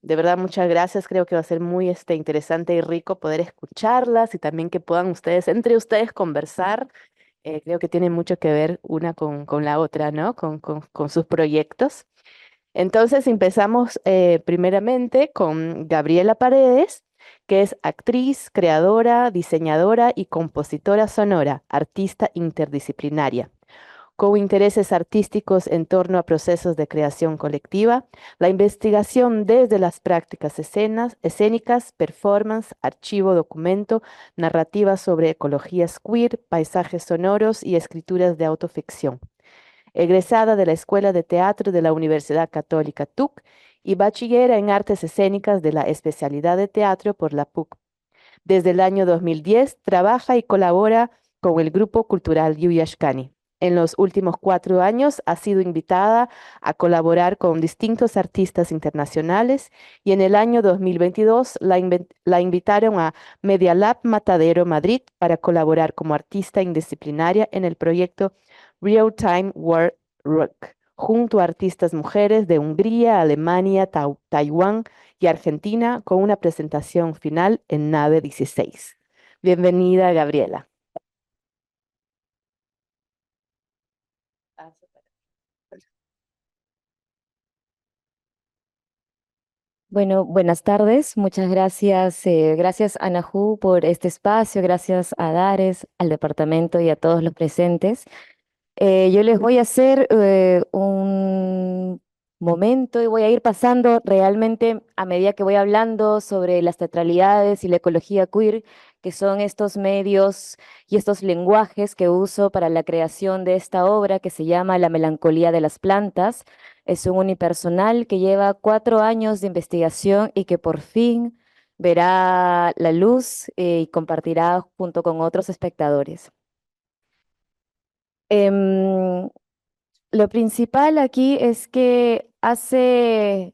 De verdad, muchas gracias. Creo que va a ser muy interesante y rico poder escucharlas y también que puedan ustedes, entre ustedes, conversar. Creo que tiene mucho que ver una con la otra, ¿no? Con sus proyectos. Entonces empezamos primeramente con Gabriela Paredes, que es actriz, creadora, diseñadora y compositora sonora, artista interdisciplinaria con intereses artísticos en torno a procesos de creación colectiva, la investigación desde las prácticas escénicas, performance, archivo, documento, narrativas sobre ecologías queer, paisajes sonoros y escrituras de autoficción. Egresada de la Escuela de Teatro de la Universidad Católica TUC y bachillera en Artes Escénicas de la especialidad de teatro por la PUC. Desde el año 2010 trabaja y colabora con el Grupo Cultural Yuyashkani. En los últimos 4 años ha sido invitada a colaborar con distintos artistas internacionales y en el año 2022 la invitaron a Media Lab Matadero Madrid para colaborar como artista indisciplinaria en el proyecto Real Time World Rock, junto a artistas mujeres de Hungría, Alemania, Taiwán y Argentina con una presentación final en Nave 16. Bienvenida, Gabriela. Ah, súper. Bueno, buenas tardes. Muchas gracias. Gracias, Anahu, por este espacio. Gracias a Dares, al departamento y a todos los presentes. Yo les voy a hacer un momento y voy a ir pasando realmente a medida que voy hablando sobre las teatralidades y la ecología queer, que son estos medios y estos lenguajes que uso para la creación de esta obra que se llama La melancolía de las plantas. Es un unipersonal que lleva 4 años de investigación y que por fin verá la luz y compartirá junto con otros espectadores. Em, lo principal aquí es que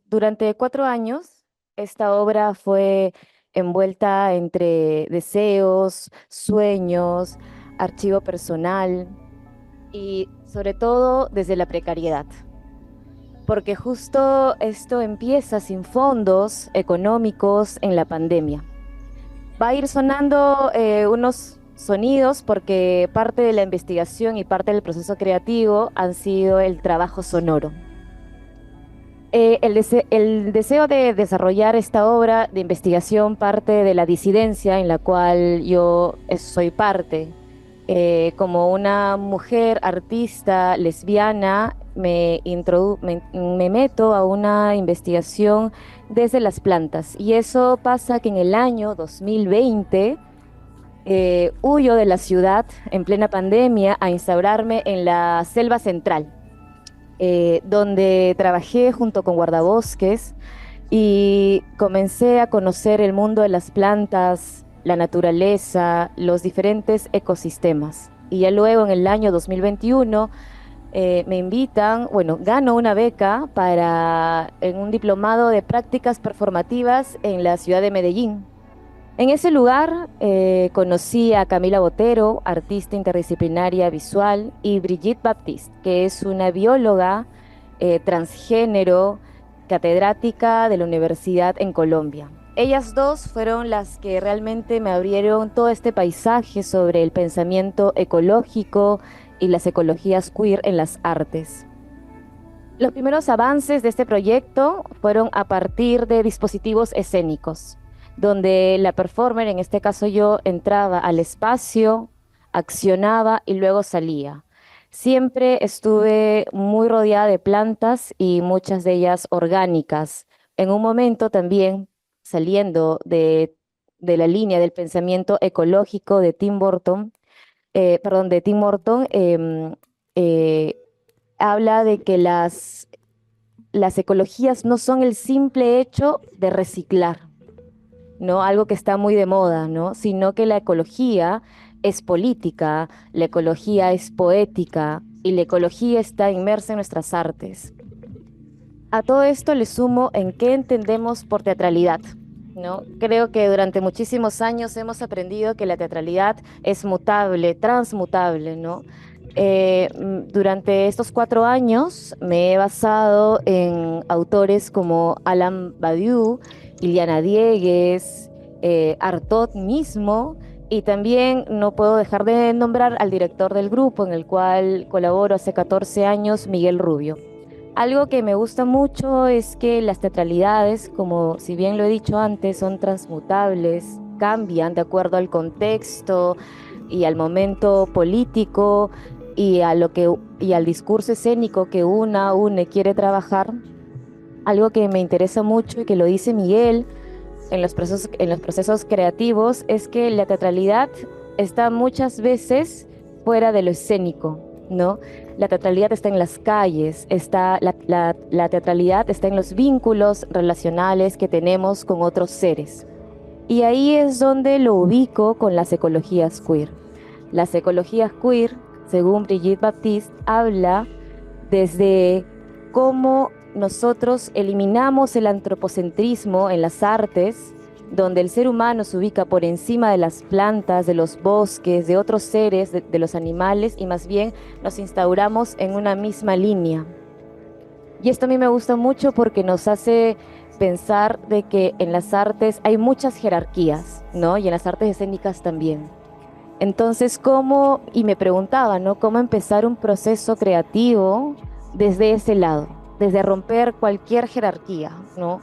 durante 4 años, esta obra fue envuelta entre deseos, sueños, archivo personal y sobre todo desde la precariedad. Porque justo esto empieza sin fondos económicos en la pandemia. Va a ir sonando unos sonidos porque parte de la investigación y parte del proceso creativo han sido el trabajo sonoro. El deseo de desarrollar esta obra de investigación parte de la disidencia en la cual yo soy parte. Como una mujer artista lesbiana, me meto a una investigación desde las plantas. Y eso pasa que en el año 2020 huyo de la ciudad en plena pandemia a instaurarme en la selva central, donde trabajé junto con guardabosques y comencé a conocer el mundo de las plantas, la naturaleza, los diferentes ecosistemas. Y ya luego en el año 2021 me invitan, bueno, gano una beca en un diplomado de prácticas performativas en la ciudad de Medellín. En ese lugar conocí a Camila Botero, artista interdisciplinaria visual, y Brigitte Baptiste, que es una bióloga transgénero, catedrática de la universidad en Colombia. Ellas dos fueron las que realmente me abrieron todo este paisaje sobre el pensamiento ecológico y las ecologías queer en las artes. Los primeros avances de este proyecto fueron a partir de dispositivos escénicos, donde la performer, en este caso yo, entraba al espacio, accionaba y luego salía. Siempre estuve muy rodeada de plantas y muchas de ellas orgánicas. En un momento también saliendo de la línea del pensamiento ecológico de Tim Burton, perdón, de Tim Morton, eh, habla de que las ecologías no son el simple hecho de reciclar, ¿no? Algo que está muy de moda, ¿no? Sino que la ecología es política, la ecología es poética y la ecología está inmersa en nuestras artes. A todo esto le sumo en qué entendemos por teatralidad, ¿no? Creo que durante muchísimos años hemos aprendido que la teatralidad es mutable, transmutable, ¿no? Durante estos 4 años me he basado en autores como Alan Badiou, Iliana Diegues, Artaud mismo, y también no puedo dejar de nombrar al director del grupo en el cual colaboro hace 14 años, Miguel Rubio. Algo que me gusta mucho es que las teatralidades, como si bien lo he dicho antes, son transmutables, cambian de acuerdo al contexto y al momento político y y al discurso escénico que una UNE quiere trabajar. Algo que me interesa mucho y que lo dice Miguel en los procesos creativos es que la teatralidad está muchas veces fuera de lo escénico, ¿no? La teatralidad está en las calles, la teatralidad está en los vínculos relacionales que tenemos con otros seres. Y ahí es donde lo ubico con las ecologías queer. Las ecologías queer, según Brigitte Baptiste, habla desde cómo nosotros eliminamos el antropocentrismo en las artes, donde el ser humano se ubica por encima de las plantas, de los bosques, de otros seres, de los animales, y más bien nos instauramos en una misma línea. Y esto a mí me gusta mucho porque nos hace pensar de que en las artes hay muchas jerarquías, ¿no? Y en las artes escénicas también. Entonces, ¿cómo? Y me preguntaba, ¿no? ¿Cómo empezar un proceso creativo desde ese lado? Desde romper cualquier jerarquía, ¿no?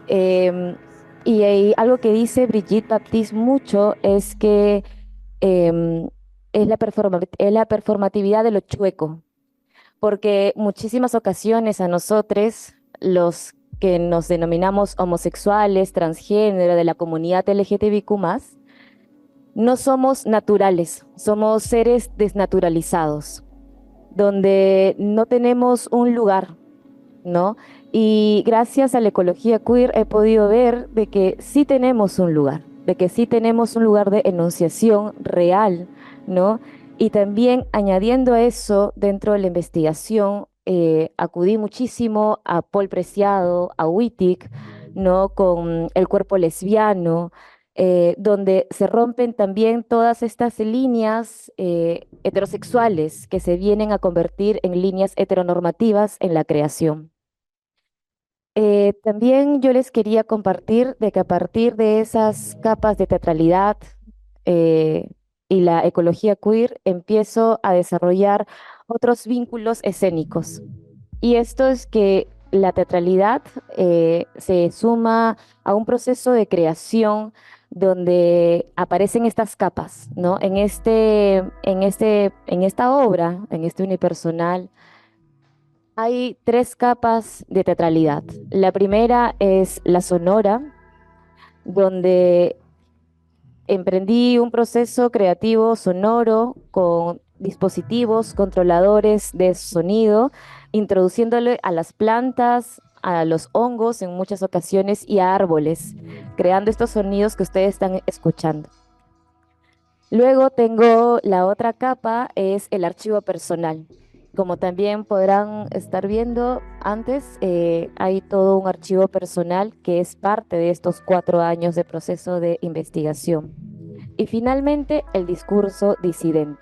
Em, Algo que dice Brigitte Baptiste mucho es que em, es la performatividad de lo chueco, porque muchísimas ocasiones a nosotros, los que nos denominamos homosexuales, transgénero, de la comunidad LGTBIQ+, no somos naturales, somos seres desnaturalizados, donde no tenemos un lugar, ¿no? Y gracias a la ecología queer he podido ver de que sí tenemos un lugar, de que sí tenemos un lugar de enunciación real, ¿no? Y también añadiendo a eso, dentro de la investigación, acudí muchísimo a Paul Preciado, a Wittig, ¿no? Con el cuerpo lesbiano, donde se rompen también todas estas líneas heterosexuales que se vienen a convertir en líneas heteronormativas en la creación. También yo les quería compartir de que a partir de esas capas de teatralidad eh, y la ecología queer, empiezo a desarrollar otros vínculos escénicos. Y esto es que la teatralidad se suma a un proceso de creación donde aparecen estas capas, ¿no? En esta obra, en este unipersonal, hay 3 capas de teatralidad. La primera es la sonora, donde emprendí un proceso creativo sonoro con dispositivos controladores de sonido, introduciéndole a las plantas, a los hongos en muchas ocasiones y a árboles, creando estos sonidos que ustedes están escuchando. Luego tengo la otra capa, es el archivo personal. Como también podrán estar viendo antes, hay todo un archivo personal que es parte de estos 4 años de proceso de investigación. Y finalmente, el discurso disidente.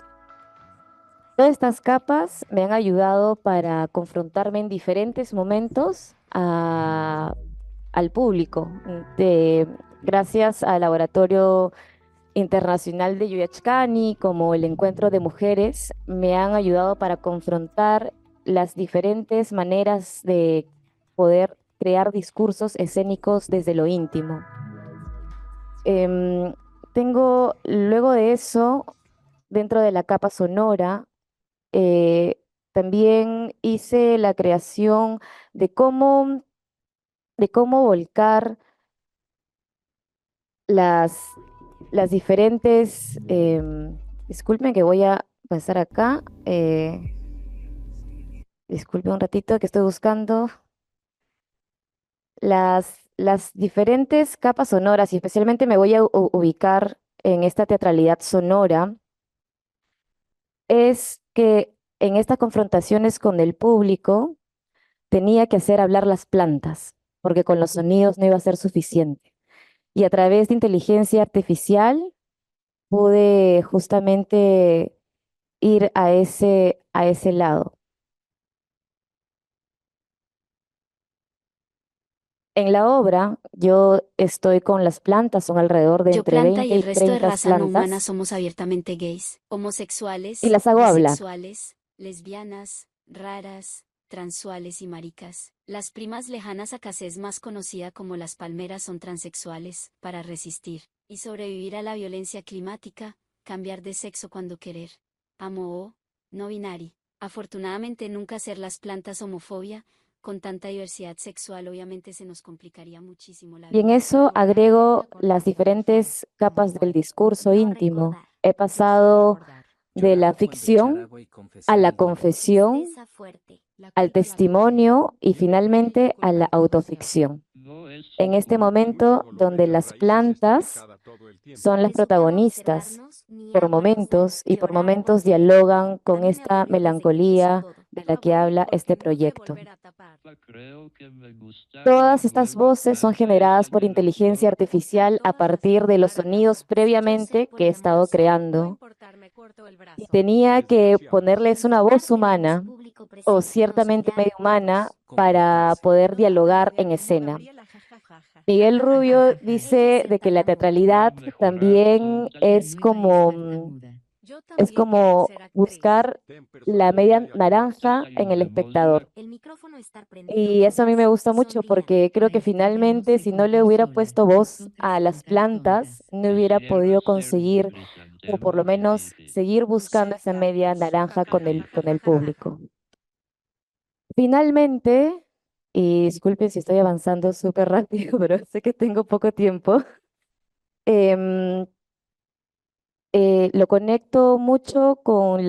Todas estas capas me han ayudado para confrontarme en diferentes momentos al público. Gracias al Laboratorio Internacional de Yuyachkani, como el Encuentro de Mujeres, me han ayudado para confrontar las diferentes maneras de poder crear discursos escénicos desde lo íntimo. Em, luego de eso, dentro de la capa sonora, eh, también hice la creación de de cómo volcar las, las diferentes, disculpen que voy a pasar acá, disculpen un ratito que estoy buscando las diferentes capas sonoras y especialmente me voy a ubicar en esta teatralidad sonora, es que en estas confrontaciones con el público tenía que hacer hablar las plantas, porque con los sonidos no iba a ser suficiente. Y a través de inteligencia artificial pude justamente ir a ese lado. En la obra, yo estoy con las plantas, son alrededor de Yo entre planta y 20 el y resto de 30 raza no humana plantas somos abiertamente gays, y homosexuales, las hago hablar. bisexuales, lesbianas, raras, transuales y maricas. Las primas lejanas a Cassés, más conocida como las palmeras, son transexuales, para resistir y sobrevivir a la violencia climática, cambiar de sexo cuando querer. Amo o no binari. Afortunadamente nunca ser las plantas homofobia. Con tanta diversidad sexual obviamente se nos complicaría muchísimo la Y en vida. eso agrego las diferentes capas del discurso íntimo. He pasado de la ficción a la confesión, al testimonio y finalmente a la autoficción. En este momento donde las plantas son las protagonistas por momentos y por momentos dialogan con esta melancolía de la que habla este proyecto. Todas estas voces son generadas por inteligencia artificial a partir de los sonidos previamente que he estado creando. Y tenía que ponerles una voz humana o ciertamente medio humana para poder dialogar en escena. Miguel Rubio dice de que la teatralidad también es como buscar la media naranja en el espectador. Y eso a mí me gusta mucho porque creo que finalmente si no le hubiera puesto voz a las plantas, no hubiera podido conseguir o por lo menos seguir buscando esa media naranja con el público. Finalmente, y disculpen si estoy avanzando súper rápido, pero sé que tengo poco tiempo, em, lo conecto mucho con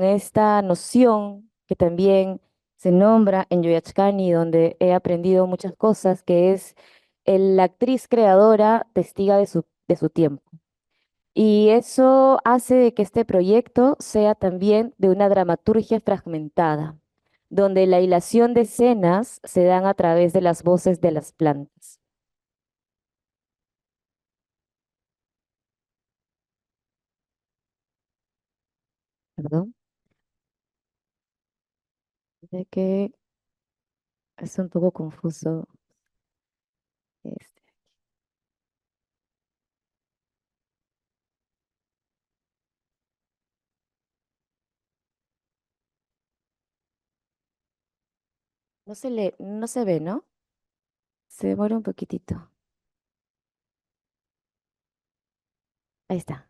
esta noción que también se nombra en Yoyachkani, donde he aprendido muchas cosas, que es la actriz creadora testiga de su tiempo. Y eso hace de que este proyecto sea también de una dramaturgia fragmentada, donde la hilación de escenas se dan a través de las voces de las plantas. Perdón, de que es un poco confuso. Este. No se ve, ¿no? Se demora un poquitito. Ahí está.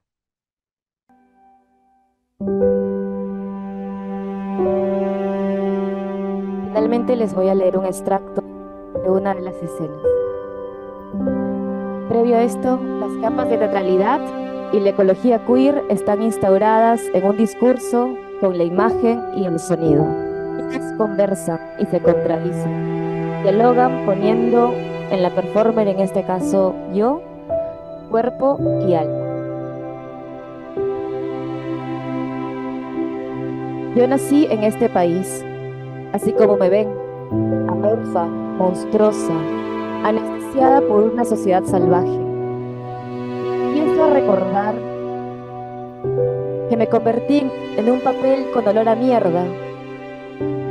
Finalmente les voy a leer un extracto de una de las escenas. Previo a esto, las capas de teatralidad y la ecología queer están instauradas en un discurso con la imagen y el sonido. Ellas conversan y se contradicen. Dialogan poniendo en la performer, en este caso yo, cuerpo y alma. Yo nací en este país, así como me ven, amorfa, monstruosa, anestesiada por una sociedad salvaje. Empiezo a recordar que me convertí en un papel con olor a mierda.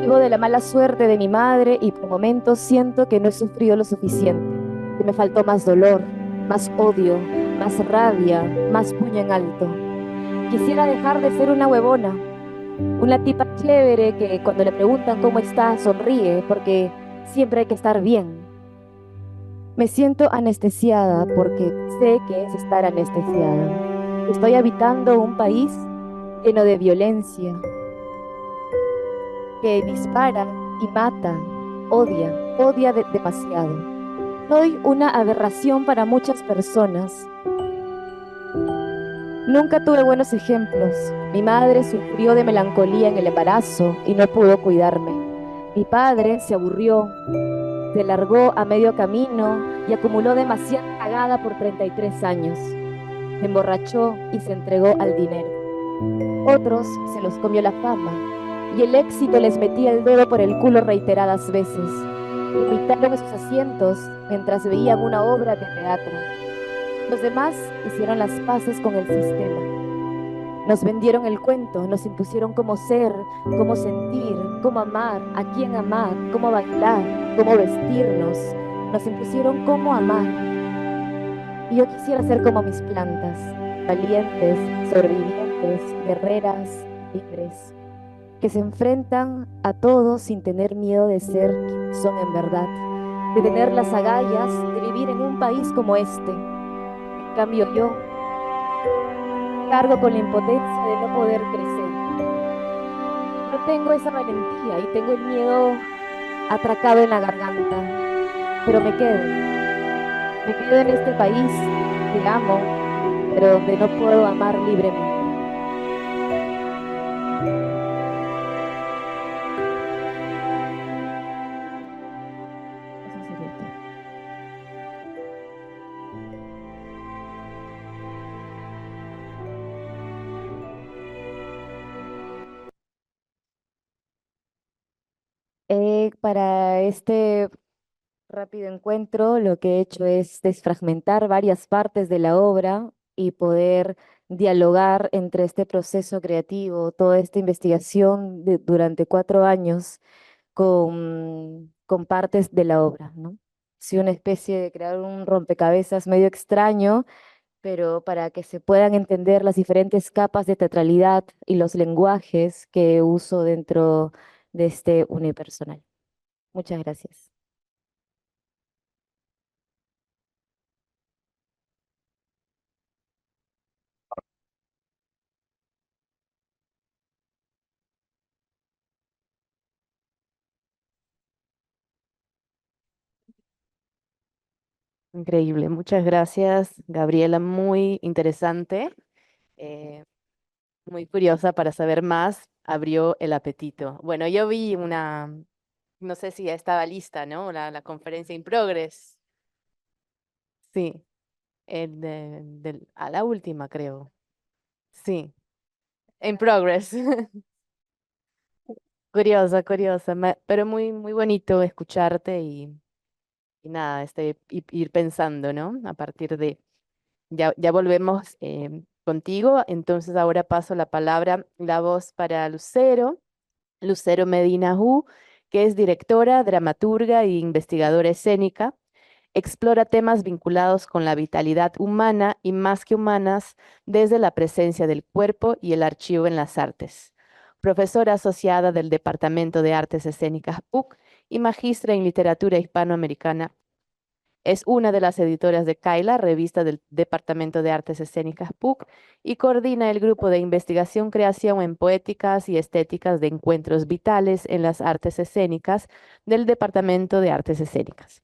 Vivo de la mala suerte de mi madre y por momentos siento que no he sufrido lo suficiente, que me faltó más dolor, más odio, más rabia, más puño en alto. Quisiera dejar de ser una huevona, una tipa chévere que cuando le preguntan cómo está sonríe porque siempre hay que estar bien. Me siento anestesiada porque sé que es estar anestesiada. Estoy habitando un país lleno de violencia, que dispara y mata, odia demasiado. Soy una aberración para muchas personas. Nunca tuve buenos ejemplos. Mi madre sufrió de melancolía en el embarazo y no pudo cuidarme. Mi padre se aburrió, se largó a medio camino y acumuló demasiada cagada por 33 años. Se emborrachó y se entregó al dinero. Otros se los comió la fama y el éxito les metía el dedo por el culo reiteradas veces. Vomitaron en sus asientos mientras veían una obra de teatro. Los demás hicieron las paces con el sistema. Nos vendieron el cuento, nos impusieron cómo ser, cómo sentir, cómo amar, a quién amar, cómo bailar, cómo vestirnos. Nos impusieron cómo amar. Y yo quisiera ser como mis plantas, valientes, sobrevivientes, guerreras, libres, que se enfrentan a todo sin tener miedo de ser quienes son en verdad, de tener las agallas de vivir en un país como este. En cambio, yo cargo con la impotencia de no poder crecer. No tengo esa valentía y tengo el miedo atracado en la garganta, pero me quedo. Me quedo en este país que amo, pero donde no puedo amar libremente. Eso sería todo. Para este rápido encuentro, lo que he hecho es desfragmentar varias partes de la obra y poder dialogar entre este proceso creativo, toda esta investigación durante 4 años con partes de la obra, ¿no? Sí, una especie de crear un rompecabezas medio extraño, pero para que se puedan entender las diferentes capas de teatralidad y los lenguajes que uso dentro de este unipersonal. Muchas gracias. Increíble, muchas gracias, Gabriela, muy interesante, eh, muy curiosa para saber más, abrió el apetito. Bueno, yo vi no sé si ya estaba lista, ¿no? La conferencia in progress, sí, a la última creo, sí, in progress. Curiosa, curiosa, pero muy, muy bonito escucharte y nada, ir pensando, ¿no? A partir de, ya volvemos contigo, entonces ahora paso la palabra, la voz para Lucero, Lucero Medina Hu, que es directora, dramaturga e investigadora escénica. Explora temas vinculados con la vitalidad humana y más que humanas desde la presencia del cuerpo y el archivo en las artes. Profesora asociada del Departamento de Artes Escénicas PUC y magistra en literatura hispanoamericana. Es una de las editoras de Kaila, revista del Departamento de Artes Escénicas PUC, y coordina el grupo de investigación creación en poéticas y estéticas de encuentros vitales en las artes escénicas del Departamento de Artes Escénicas.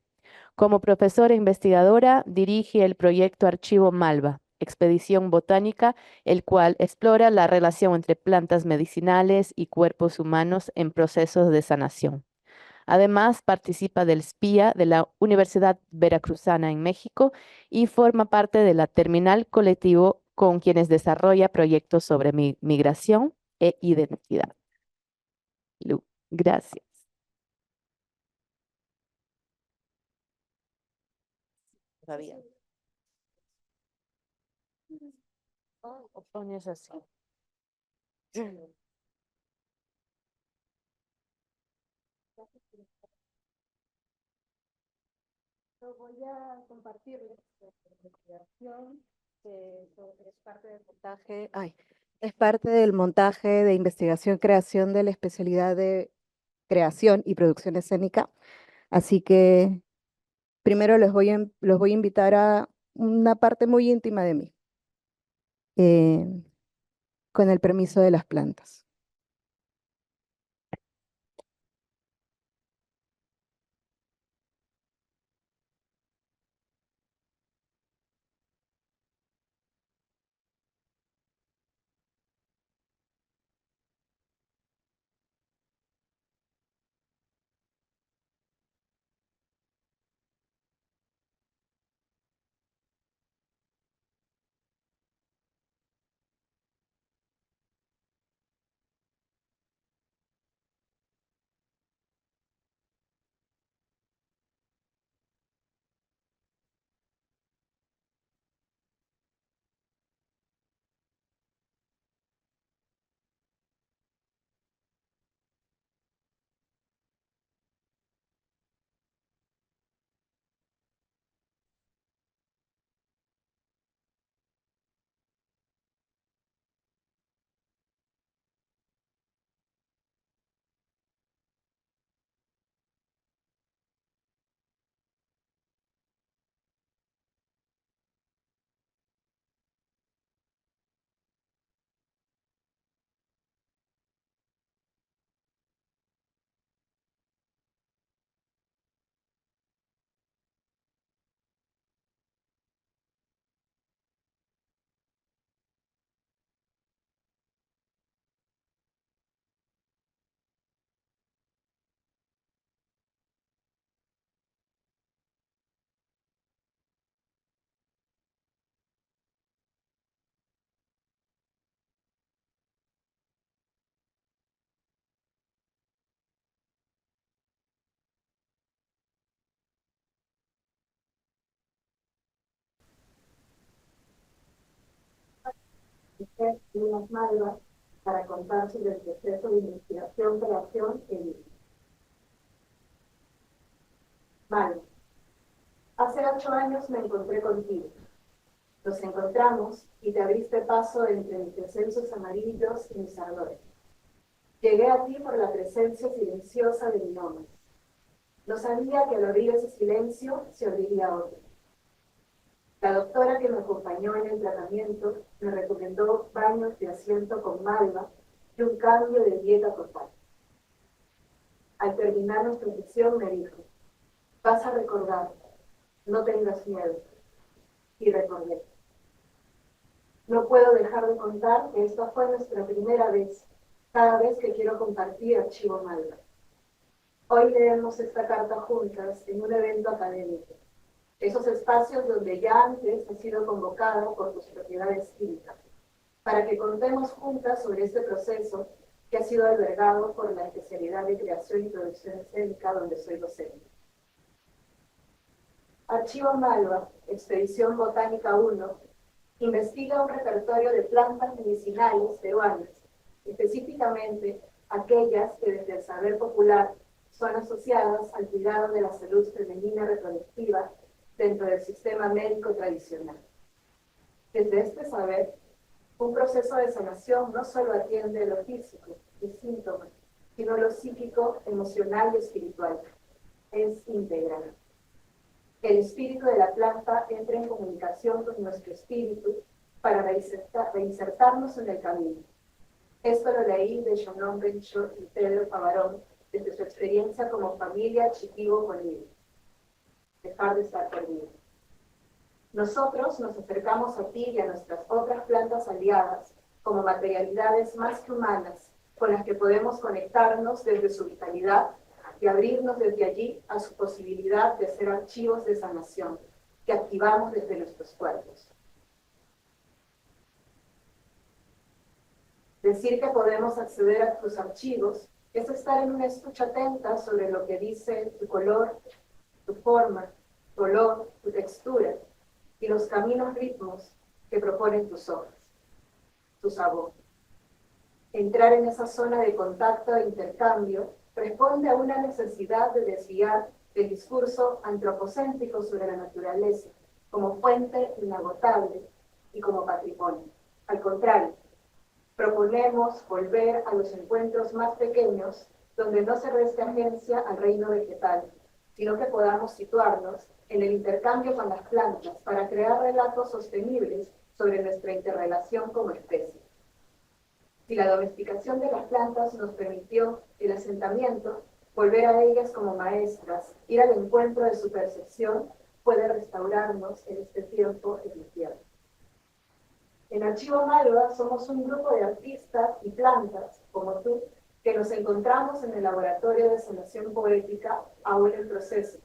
Como profesora investigadora, dirige el proyecto Archivo Malva, expedición botánica, el cual explora la relación entre plantas medicinales y cuerpos humanos en procesos de sanación. Además, participa del SPIA de la Universidad Veracruzana en México y forma parte de la Terminal Colectivo con quienes desarrolla proyectos sobre migración e identidad. Lu, gracias. Todavía. O pones así. Yo voy a compartirles la investigación que es parte del montaje. Ay, es parte del montaje de investigación creación de la especialidad de creación y producción escénica. Así que primero los voy a invitar a una parte muy íntima de mí, eh, con el permiso de las plantas. unas malvas para contar sobre el proceso de investigación, creación e vida. Malva. Hace 8 años me encontré contigo. Nos encontramos y te abriste paso entre mis descensos amarillos y mis ardores. Llegué a ti por la presencia silenciosa de mi nombre. No sabía que al abrir ese silencio se abriría otro. La doctora que me acompañó en el tratamiento me recomendó baños de asiento con malva y un cambio de dieta total. Al terminar nuestra sesión me dijo, vas a recordar, no tengas miedo. Y recordé. No puedo dejar de contar que esta fue nuestra primera vez, cada vez que quiero compartir Archivo Malva. Hoy leemos esta carta juntas en un evento académico, esos espacios donde ya antes he sido convocada por tus propiedades químicas, para que contemos juntas sobre este proceso que ha sido albergado por la especialidad de creación y producción escénica donde soy docente. Archivo Malva, Expedición Botánica 1, investiga un repertorio de plantas medicinales peruanas, específicamente aquellas que desde el saber popular son asociadas al cuidado de la salud femenina reproductiva dentro del sistema médico tradicional. Desde este saber, un proceso de sanación no solo atiende lo físico y síntomas, sino lo psíquico, emocional y espiritual. Es integral. El espíritu de la planta entra en comunicación con nuestro espíritu para reinsertarnos en el camino. Esto lo leí de Jonon Bencho y Pedro Favarón desde su experiencia como familia Chiquibo conmigo. Dejar de estar perdido. Nosotros nos acercamos a ti y a nuestras otras plantas aliadas como materialidades más que humanas con las que podemos conectarnos desde su vitalidad y abrirnos desde allí a su posibilidad de ser archivos de sanación que activamos desde nuestros cuerpos. Decir que podemos acceder a tus archivos es estar en una escucha atenta sobre lo que dice tu color, tu forma, tu olor, tu textura y los caminos ritmos que proponen tus hojas, tu sabor. Entrar en esa zona de contacto e intercambio responde a una necesidad de desviar el discurso antropocéntrico sobre la naturaleza como fuente inagotable y como patrimonio. Al contrario, proponemos volver a los encuentros más pequeños donde no se reste agencia al reino vegetal, sino que podamos situarnos en el intercambio con las plantas para crear relatos sostenibles sobre nuestra interrelación como especie. Si la domesticación de las plantas nos permitió el asentamiento, volver a ellas como maestras, ir al encuentro de su percepción, puede restaurarnos en este tiempo en la tierra. En Archivo Malva somos un grupo de artistas y plantas, como tú, que nos encontramos en el laboratorio de sanación poética, aún en proceso,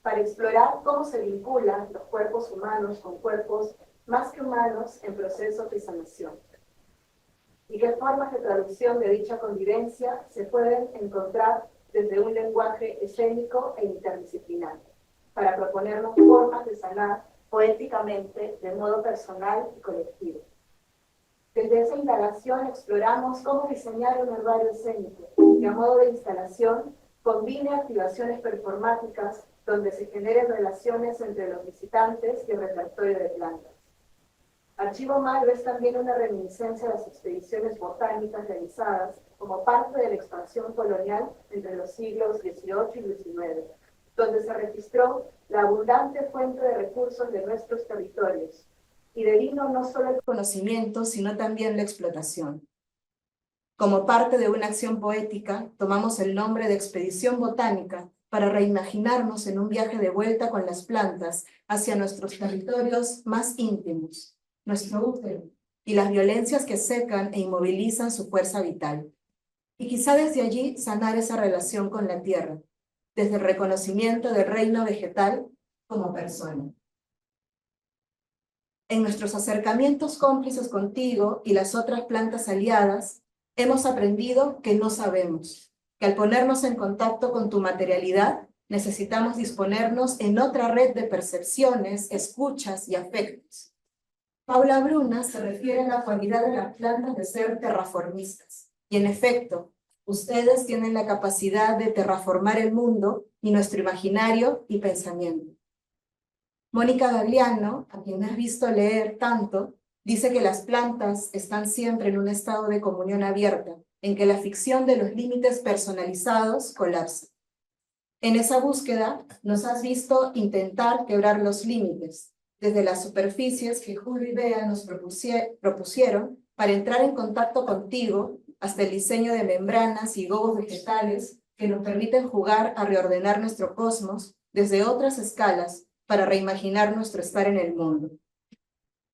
para explorar cómo se vinculan los cuerpos humanos con cuerpos más que humanos en procesos de sanación. Y qué formas de traducción de dicha convivencia se pueden encontrar desde un lenguaje escénico e interdisciplinar, para proponernos formas de sanar poéticamente de modo personal y colectivo. Desde esa indagación exploramos cómo diseñar un herbario escénico que a modo de instalación combine activaciones performáticas donde se generen relaciones entre los visitantes y el repertorio de plantas. Archivo Malva es también una reminiscencia de las expediciones botánicas realizadas como parte de la expansión colonial entre los siglos XVIII y XIX, donde se registró la abundante fuente de recursos de nuestros territorios, y devino no solo el conocimiento, sino también la explotación. Como parte de una acción poética, tomamos el nombre de Expedición Botánica para reimaginarnos en un viaje de vuelta con las plantas hacia nuestros territorios más íntimos, nuestro útero, y las violencias que secan e inmovilizan su fuerza vital. Y quizá desde allí sanar esa relación con la tierra, desde el reconocimiento del reino vegetal como persona. En nuestros acercamientos cómplices contigo y las otras plantas aliadas, hemos aprendido que no sabemos, que al ponernos en contacto con tu materialidad, necesitamos disponernos en otra red de percepciones, escuchas y afectos. Paula Bruna se refiere a la cualidad de las plantas de ser terraformistas. Y en efecto, ustedes tienen la capacidad de terraformar el mundo y nuestro imaginario y pensamiento. Mónica Gagliano, a quien has visto leer tanto, dice que las plantas están siempre en un estado de comunión abierta, en que la ficción de los límites personalizados colapsa. En esa búsqueda nos has visto intentar quebrar los límites, desde las superficies que Julio y Bea nos propusieron para entrar en contacto contigo, hasta el diseño de membranas y globos vegetales que nos permiten jugar a reordenar nuestro cosmos desde otras escalas para reimaginar nuestro estar en el mundo.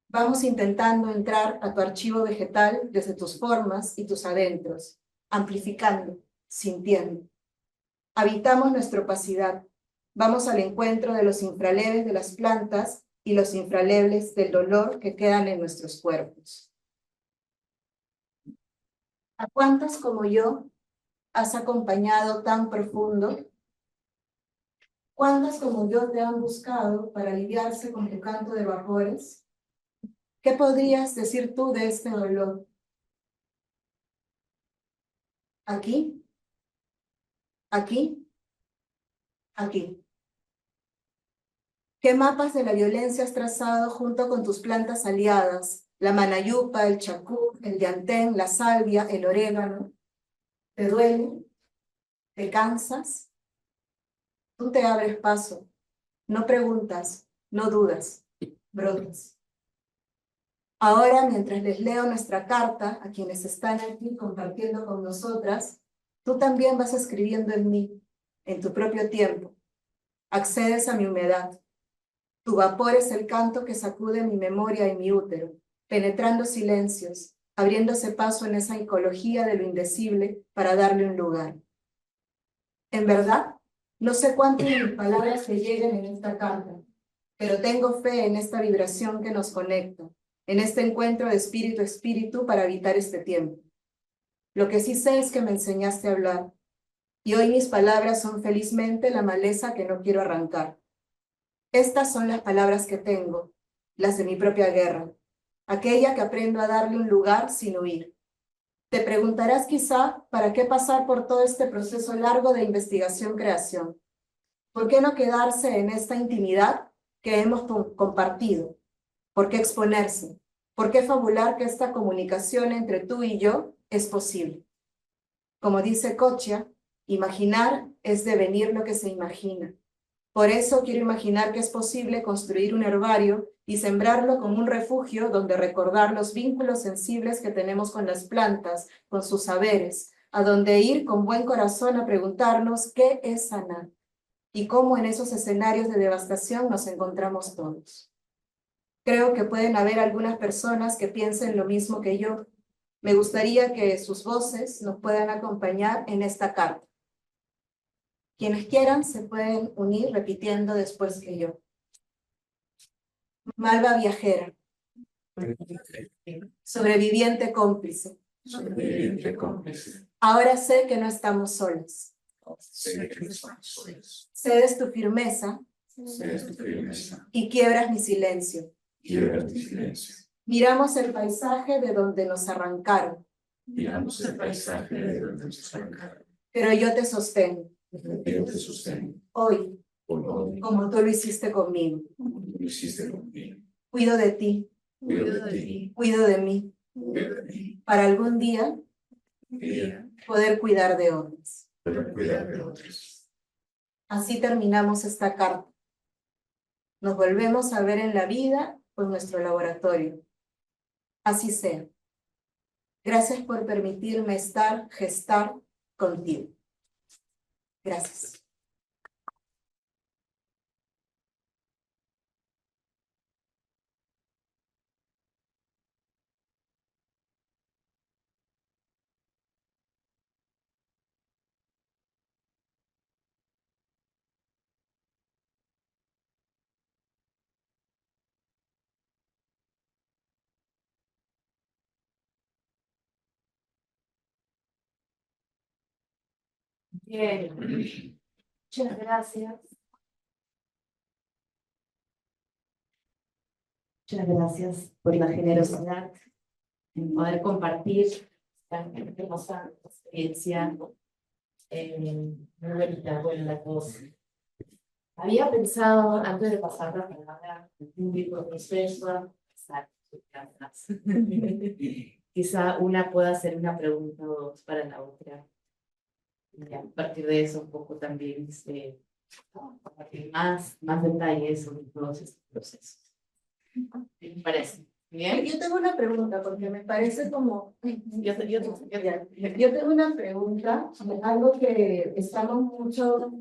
Vamos intentando entrar a tu archivo vegetal desde tus formas y tus adentros, amplificando, sintiendo. Habitamos nuestra opacidad. Vamos al encuentro de los infraleves de las plantas y los infraleves del dolor que quedan en nuestros cuerpos. ¿A cuántas como yo has acompañado tan profundo? ¿Cuántas como yo te han buscado para aliviarse con tu canto de vapores? ¿Qué podrías decir tú de este dolor? ¿Aquí? ¿Aquí? ¿Aquí? ¿Qué mapas de la violencia has trazado junto con tus plantas aliadas? La manayupa, el chacú, el llantén, la salvia, el orégano. ¿Te duele? ¿Te cansas? Tú te abres paso. No preguntas, no dudas, brotas. Ahora, mientras les leo nuestra carta a quienes están aquí compartiendo con nosotras, tú también vas escribiendo en mí, en tu propio tiempo. Accedes a mi humedad. Tu vapor es el canto que sacude mi memoria y mi útero, penetrando silencios, abriéndose paso en esa ecología de lo indecible para darle un lugar. En verdad, no sé cuántas de mis palabras te lleguen en esta carta, pero tengo fe en esta vibración que nos conecta, en este encuentro de espíritu a espíritu para habitar este tiempo. Lo que sí sé es que me enseñaste a hablar, y hoy mis palabras son felizmente la maleza que no quiero arrancar. Estas son las palabras que tengo, las de mi propia guerra, aquella que aprendo a darle un lugar sin huir. Te preguntarás quizá, ¿para qué pasar por todo este proceso largo de investigación-creación? ¿Por qué no quedarse en esta intimidad que hemos compartido? ¿Por qué exponerse? ¿Por qué fabular que esta comunicación entre tú y yo es posible? Como dice Kochia, imaginar es devenir lo que se imagina. Por eso quiero imaginar que es posible construir un herbario y sembrarlo como un refugio donde recordar los vínculos sensibles que tenemos con las plantas, con sus saberes, a donde ir con buen corazón a preguntarnos qué es sanar y cómo en esos escenarios de devastación nos encontramos todos. Creo que pueden haber algunas personas que piensen lo mismo que yo. Me gustaría que sus voces nos puedan acompañar en esta carta. Quienes quieran se pueden unir repitiendo después que yo. Malva viajera. Sobreviviente cómplice. Sobreviviente cómplice. Ahora sé que no estamos solos. Sé que no estamos solos. Cedes tu firmeza. Cedes tu firmeza. Y quiebras mi silencio. Quiebras mi silencio. Miramos el paisaje de donde nos arrancaron. Miramos el paisaje de donde nos arrancaron. Pero yo te sostengo. Yo te sostengo. Hoy, Hoy, como tú lo hiciste conmigo. como tú lo hiciste conmigo. Cuido de ti. Cuido de ti. Cuido de mí. Cuido de mí. Para algún día Día, poder cuidar de otros. para cuidar de otros. Así terminamos esta carta. Nos volvemos a ver en la vida o en nuestro laboratorio. Así sea. Gracias por permitirme estar, gestar contigo. Gracias. Bien. Muchas gracias. Muchas gracias por la generosidad en poder compartir esta hermosa experiencia. Muy bonita, bueno, la voz. Había pensado, antes de pasar la palabra al público, quizá una pueda hacer una pregunta o dos para la otra. Y a partir de eso, un poco también compartir más detalles sobre todos estos procesos. ¿Qué me parece? ¿Bien? Yo tengo una pregunta, porque me parece como... Yo Yo tengo una pregunta, algo que estamos mucho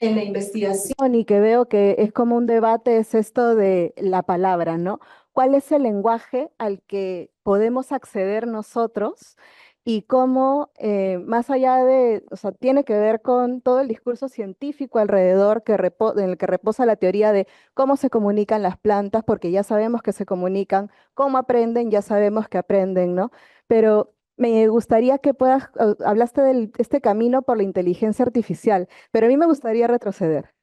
en la investigación y que veo que es como un debate, es esto de la palabra, ¿no? ¿Cuál es el lenguaje al que podemos acceder nosotros? Y cómo, más allá de, o sea, tiene que ver con todo el discurso científico alrededor en el que reposa la teoría de cómo se comunican las plantas, porque ya sabemos que se comunican, cómo aprenden, ya sabemos que aprenden, ¿no? Pero me gustaría que puedas, hablaste de este camino por la inteligencia artificial, pero a mí me gustaría retroceder.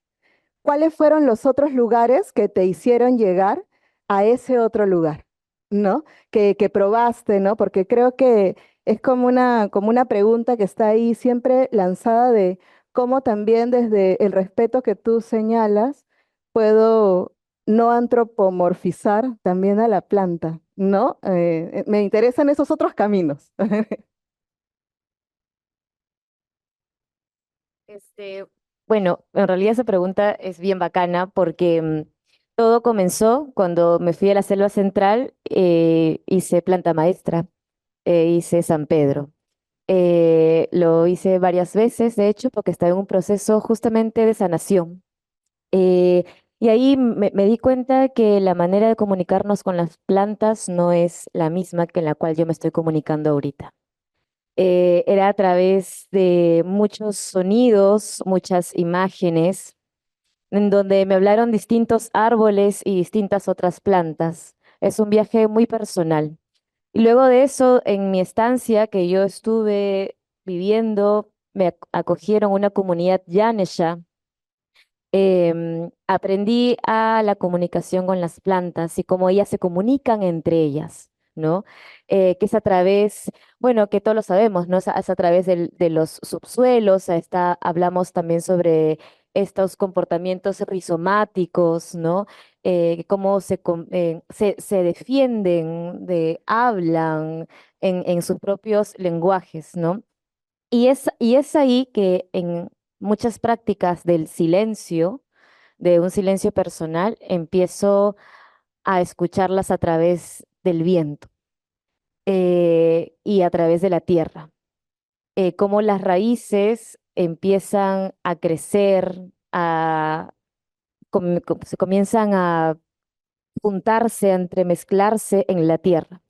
¿Cuáles fueron los otros lugares que te hicieron llegar a ese otro lugar? ¿No? Que probaste, ¿no? Porque creo que es como una pregunta que está ahí siempre lanzada de cómo también desde el respeto que tú señalas, puedo no antropomorfizar también a la planta, ¿no? Me interesan esos otros caminos. Bueno, en realidad esa pregunta es bien bacana porque todo comenzó cuando me fui a la selva central, hice planta maestra, hice San Pedro. Lo hice varias veces, de hecho, porque estaba en un proceso justamente de sanación. Eh, y ahí me di cuenta que la manera de comunicarnos con las plantas no es la misma que en la cual yo me estoy comunicando ahorita. Era a través de muchos sonidos, muchas imágenes, en donde me hablaron distintos árboles y distintas otras plantas. Es un viaje muy personal. Y luego de eso, en mi estancia que yo estuve viviendo, me acogieron una comunidad Yanesha. Aprendí a la comunicación con las plantas y cómo ellas se comunican entre ellas, ¿no? Que es a través, bueno, que todos lo sabemos, ¿no? Es a través de los subsuelos, hablamos también sobre estos comportamientos rizomáticos, ¿no? Cómo se defienden, hablan en sus propios lenguajes, ¿no? Y es ahí que en muchas prácticas del silencio, de un silencio personal, empiezo a escucharlas a través del viento, y a través de la tierra. Cómo las raíces empiezan a crecer, se comienzan a juntarse, a entremezclarse en la tierra.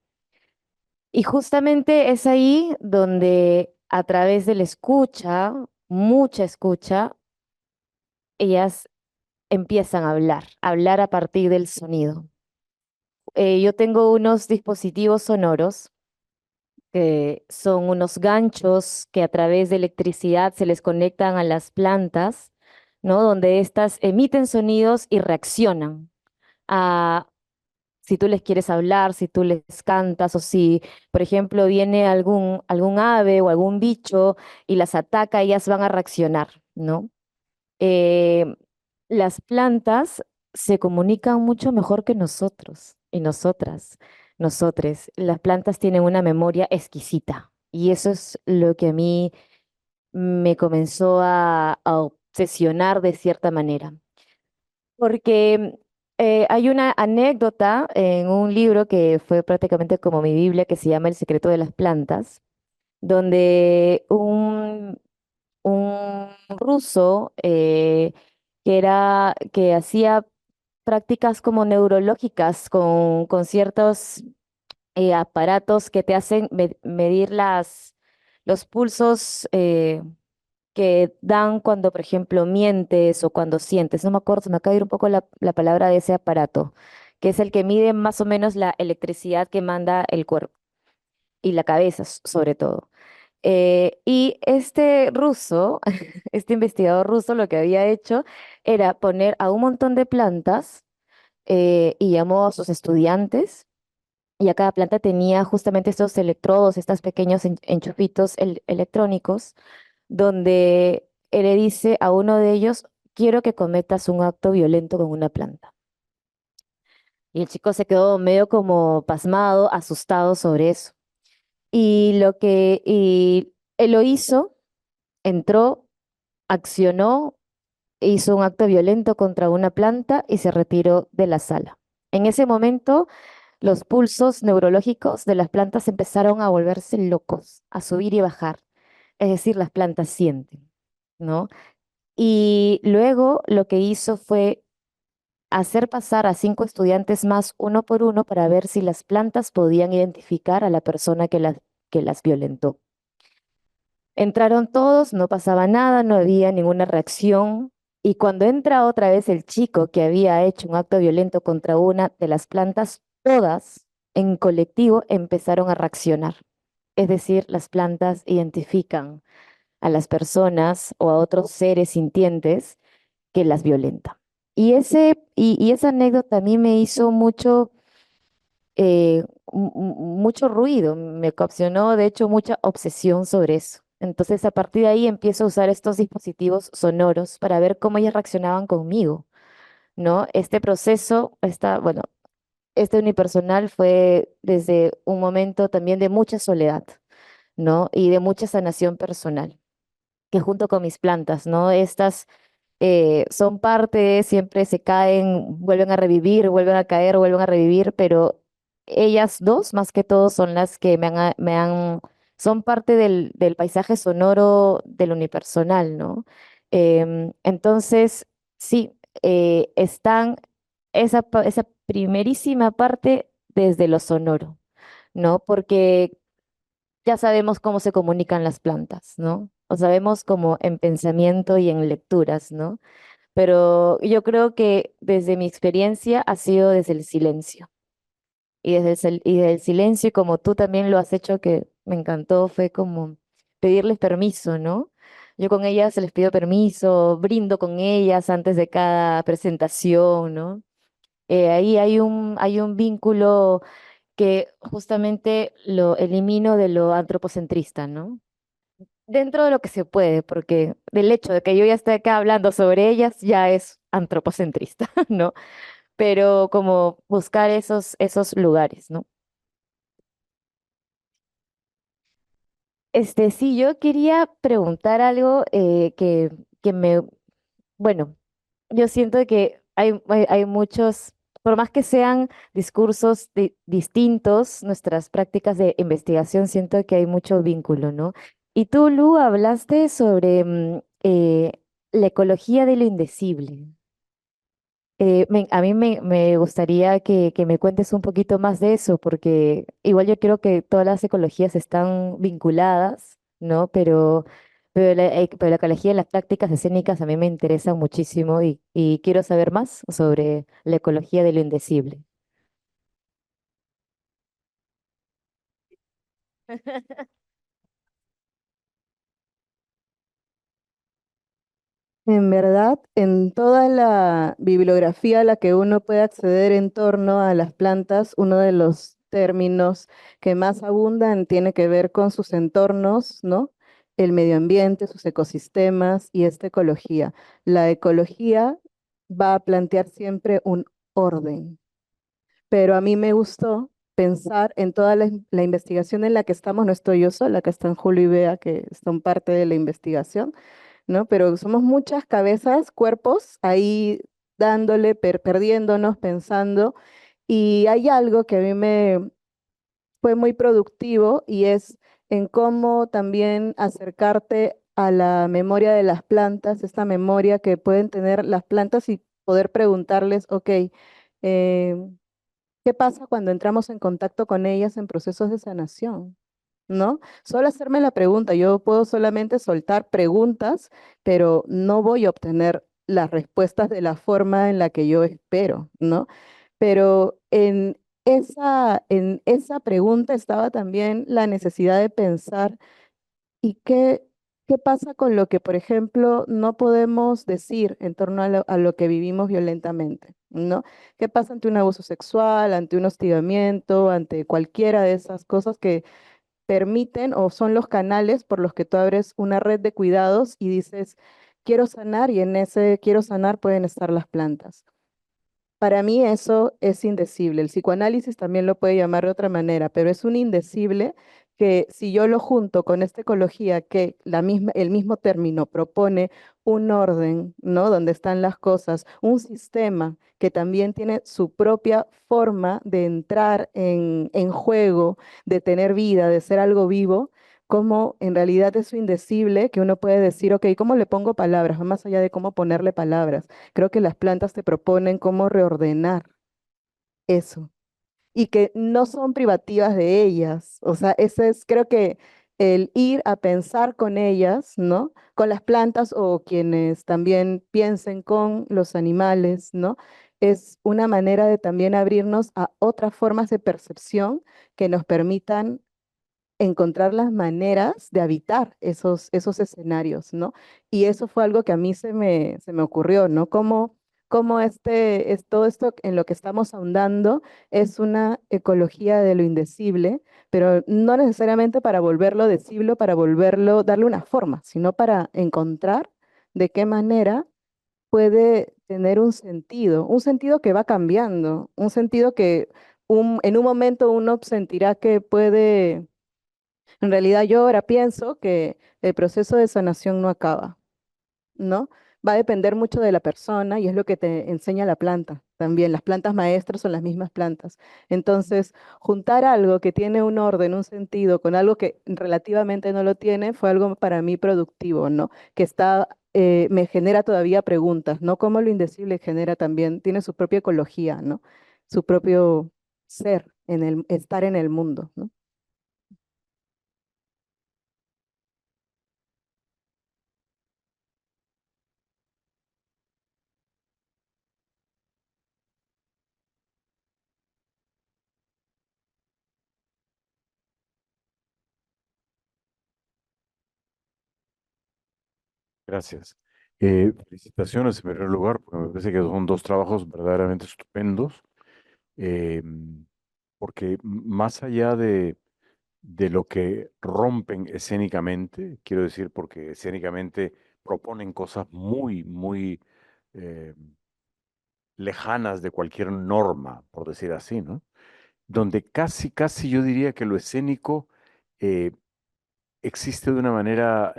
Y justamente es ahí donde a través de la escucha, mucha escucha, ellas empiezan a hablar a partir del sonido. Yo tengo unos dispositivos sonoros que son unos ganchos que a través de electricidad se les conectan a las plantas, ¿no? Donde éstas emiten sonidos y reaccionan a si tú les quieres hablar, si tú les cantas o si, por ejemplo, viene algún ave o algún bicho y las ataca, ellas van a reaccionar, ¿no? Eh, las plantas se comunican mucho mejor que nosotros y nosotras, nosotres. Las plantas tienen una memoria exquisita y eso es lo que a mí me comenzó a obsesionar de cierta manera. Porque hay una anécdota en un libro que fue prácticamente como mi Biblia, que se llama El secreto de las plantas, donde un ruso que hacía prácticas como neurológicas con ciertos aparatos que te hacen medir los pulsos que dan cuando, por ejemplo, mientes o cuando sientes. No me acuerdo, se me acaba de ir un poco la palabra de ese aparato, que es el que mide más o menos la electricidad que manda el cuerpo y la cabeza sobre todo. Y este ruso, este investigador ruso, lo que había hecho era poner a un montón de plantas y llamó a sus estudiantes y a cada planta tenía justamente estos electrodos, estos pequeños enchufitos electrónicos, donde él le dice a uno de ellos, quiero que cometas un acto violento con una planta. Y el chico se quedó medio como pasmado, asustado sobre eso. Y él lo hizo, entró, accionó, hizo un acto violento contra una planta y se retiró de la sala. En ese momento, los pulsos neurológicos de las plantas empezaron a volverse locos, a subir y bajar. Es decir, las plantas sienten, ¿no? Y luego lo que hizo fue hacer pasar a 5 estudiantes más uno por uno para ver si las plantas podían identificar a la persona que las violentó. Entraron todos, no pasaba nada, no había ninguna reacción. Y cuando entra otra vez el chico que había hecho un acto violento contra una de las plantas, todas en colectivo empezaron a reaccionar. Es decir, las plantas identifican a las personas o a otros seres sintientes que las violentan. Y esa anécdota a mí me hizo mucho ruido, me ocasionó de hecho mucha obsesión sobre eso. Entonces a partir de ahí empiezo a usar estos dispositivos sonoros para ver cómo ellas reaccionaban conmigo, ¿no? Este proceso, bueno, este unipersonal fue desde un momento también de mucha soledad, ¿no? Y de mucha sanación personal, que junto con mis plantas, ¿no? Estas son parte, siempre se caen, vuelven a revivir, vuelven a caer, vuelven a revivir, pero ellas dos, más que todo, son las que son parte del paisaje sonoro del unipersonal, ¿no? Entonces, sí, están esa primerísima parte desde lo sonoro, ¿no? Porque ya sabemos cómo se comunican las plantas, ¿no? O sabemos como en pensamiento y en lecturas, ¿no? Pero yo creo que desde mi experiencia ha sido desde el silencio. Y desde el silencio, y como tú también lo has hecho, que me encantó, fue como pedirles permiso, ¿no? Yo con ellas les pido permiso, brindo con ellas antes de cada presentación, ¿no? Ahí hay un vínculo que justamente lo elimino de lo antropocentrista, ¿no? Dentro de lo que se puede, porque del hecho de que yo ya esté acá hablando sobre ellas ya es antropocentrista, ¿no? Pero como buscar esos lugares, ¿no? Sí, yo quería preguntar algo bueno, yo siento que hay muchos, por más que sean discursos distintos, nuestras prácticas de investigación, siento que hay mucho vínculo, ¿no? Y tú, Lu, hablaste sobre la ecología de lo indecible. A mí me gustaría que me cuentes un poquito más de eso, porque igual yo creo que todas las ecologías están vinculadas, ¿no? Pero la ecología de las prácticas escénicas a mí me interesa muchísimo y quiero saber más sobre la ecología de lo indecible. En verdad, en toda la bibliografía a la que uno puede acceder en torno a las plantas, uno de los términos que más abundan tiene que ver con sus entornos, ¿no? El medio ambiente, sus ecosistemas y esta ecología. La ecología va a plantear siempre un orden, pero a mí me gustó pensar en toda la investigación en la que estamos, no estoy yo sola, que están Julio y Bea, que son parte de la investigación, ¿no? Pero somos muchas cabezas, cuerpos ahí dándole, perdiéndonos, pensando. Y hay algo que a mí me fue muy productivo y es en cómo también acercarte a la memoria de las plantas, esta memoria que pueden tener las plantas y poder preguntarles, ok, ¿qué pasa cuando entramos en contacto con ellas en procesos de sanación? ¿No? Solo hacerme la pregunta, yo puedo solamente soltar preguntas, pero no voy a obtener las respuestas de la forma en la que yo espero, ¿no? Pero en esa pregunta estaba también la necesidad de pensar, ¿y qué ¿qué pasa con lo que, por ejemplo, no podemos decir en torno a lo que vivimos violentamente, ¿no? ¿Qué pasa ante un abuso sexual, ante un hostigamiento, ante cualquiera de esas cosas que permiten o son los canales por los que tú abres una red de cuidados y dices, quiero sanar y en ese quiero sanar pueden estar las plantas? Para mí eso es indecible. El psicoanálisis también lo puede llamar de otra manera, pero es un indecible que si yo lo junto con esta ecología que el mismo término propone un orden, ¿no? Donde están las cosas, un sistema que también tiene su propia forma de entrar en juego, de tener vida, de ser algo vivo, como en realidad es indecible que uno puede decir, ok, ¿cómo le pongo palabras? Va más allá de cómo ponerle palabras. Creo que las plantas te proponen cómo reordenar eso y que no son privativas de ellas. O sea, ese es, creo que el ir a pensar con ellas, ¿no? Con las plantas o quienes también piensen con los animales, ¿no? Es una manera de también abrirnos a otras formas de percepción que nos permitan encontrar las maneras de habitar esos escenarios, ¿no? Y eso fue algo que a mí se me ocurrió, ¿no? Cómo todo esto en lo que estamos ahondando es una ecología de lo indecible, pero no necesariamente para volverlo decible, para darle una forma, sino para encontrar de qué manera puede tener un sentido que va cambiando, un sentido que en un momento uno sentirá que puede en realidad yo ahora pienso que el proceso de sanación no acaba, ¿no? Va a depender mucho de la persona y es lo que te enseña la planta también. Las plantas maestras son las mismas plantas. Entonces, juntar algo que tiene un orden, un sentido, con algo que relativamente no lo tiene, fue algo para mí productivo, ¿no? Me genera todavía preguntas, ¿no? Cómo lo indecible genera también, tiene su propia ecología, ¿no? Su propio ser, estar en el mundo, ¿no? Gracias. Felicitaciones en primer lugar, porque me parece que son dos trabajos verdaderamente estupendos, eh, porque más allá de lo que rompen escénicamente, quiero decir, porque escénicamente proponen cosas muy, muy eh, lejanas de cualquier norma, por decir así, ¿no? Donde casi, casi yo diría que lo escénico eh, existe de una manera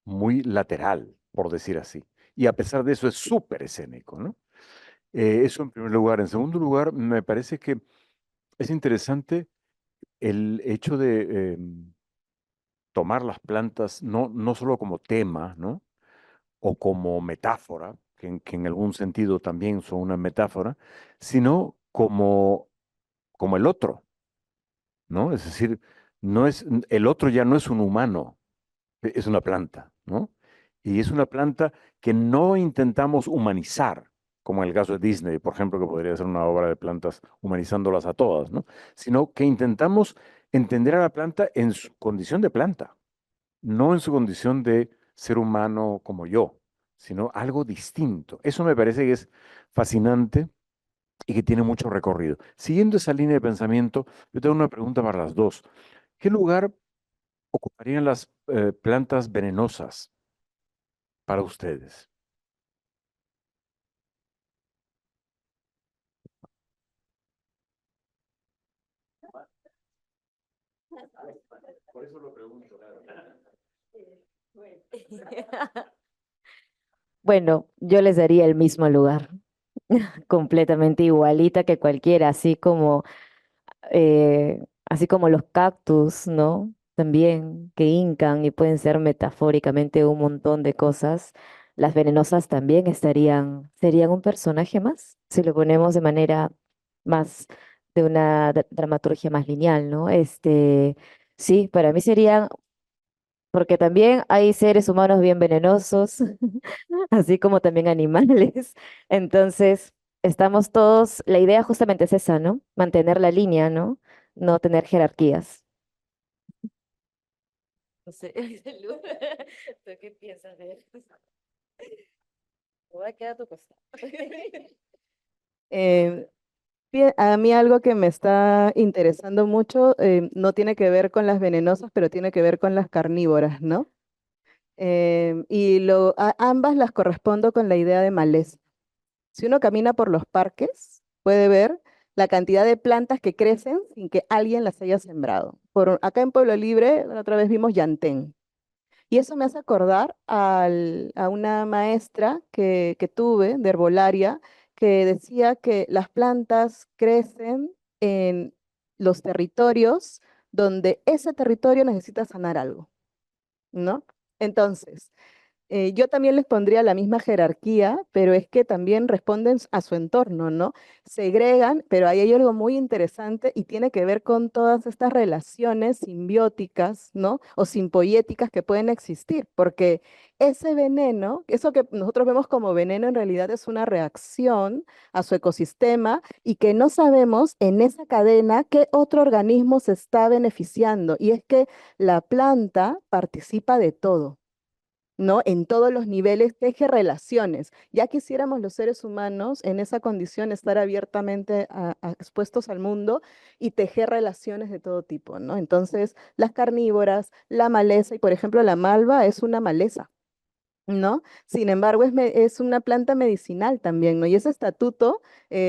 muy lateral, por decir así. Y a pesar de eso es súper escénico, ¿no? Eso en primer lugar. En segundo lugar, me parece que es interesante el hecho de tomar las plantas no solo como tema, ¿no? O como metáfora, que en algún sentido también son una metáfora, sino como el otro, ¿no? Es decir, el otro ya no es un humano, es una planta, ¿no? Y es una planta que no intentamos humanizar, como en el caso de Disney, por ejemplo, que podría ser una obra de plantas humanizándolas a todas, ¿no? Sino que intentamos entender a la planta en su condición de planta, no en su condición de ser humano como yo, sino algo distinto. Eso me parece que es fascinante y que tiene mucho recorrido. Siguiendo esa línea de pensamiento, yo tengo una pregunta para las dos. ¿Qué lugar ocuparían las plantas venenosas para ustedes? Por eso lo pregunto. Bueno, yo les daría el mismo lugar, completamente igualita que cualquiera, así como los cactus, ¿no? También que hincan y pueden ser metafóricamente un montón de cosas. Las venenosas también serían un personaje más, si lo ponemos de manera más, de una dramaturgia más lineal, ¿no? Sí, para mí serían, porque también hay seres humanos bien venenosos, así como también animales. Entonces, estamos todos, la idea justamente es esa, ¿no? Mantener la línea, ¿no? No tener jerarquías. No sé, Lu, ¿tú qué piensas de eso? Me voy a quedar a tu costado. Eh, a mí algo que me está interesando mucho no tiene que ver con las venenosas, pero tiene que ver con las carnívoras, ¿no? Ambas las correspondo con la idea de maleza. Si uno camina por los parques, puede ver la cantidad de plantas que crecen sin que alguien las haya sembrado. Acá en Pueblo Libre, la otra vez vimos yantén. Y eso me hace acordar a una maestra que tuve de herbolaria que decía que las plantas crecen en los territorios donde ese territorio necesita sanar algo, ¿no? Entonces, yo también les pondría la misma jerarquía, pero es que también responden a su entorno, ¿no? Segregan, pero ahí hay algo muy interesante y tiene que ver con todas estas relaciones simbióticas, ¿no? O simpoyéticas que pueden existir, porque ese veneno, eso que nosotros vemos como veneno, en realidad es una reacción a su ecosistema y que no sabemos en esa cadena qué otro organismo se está beneficiando. Y es que la planta participa de todo. ¿No? En todos los niveles, teje relaciones. Ya quisiéramos los seres humanos en esa condición estar abiertamente expuestos al mundo y tejer relaciones de todo tipo, ¿no? Entonces, las carnívoras, la maleza, y por ejemplo, la malva es una maleza. ¿No? Sin embargo, es una planta medicinal también, ¿no? Y ese estatuto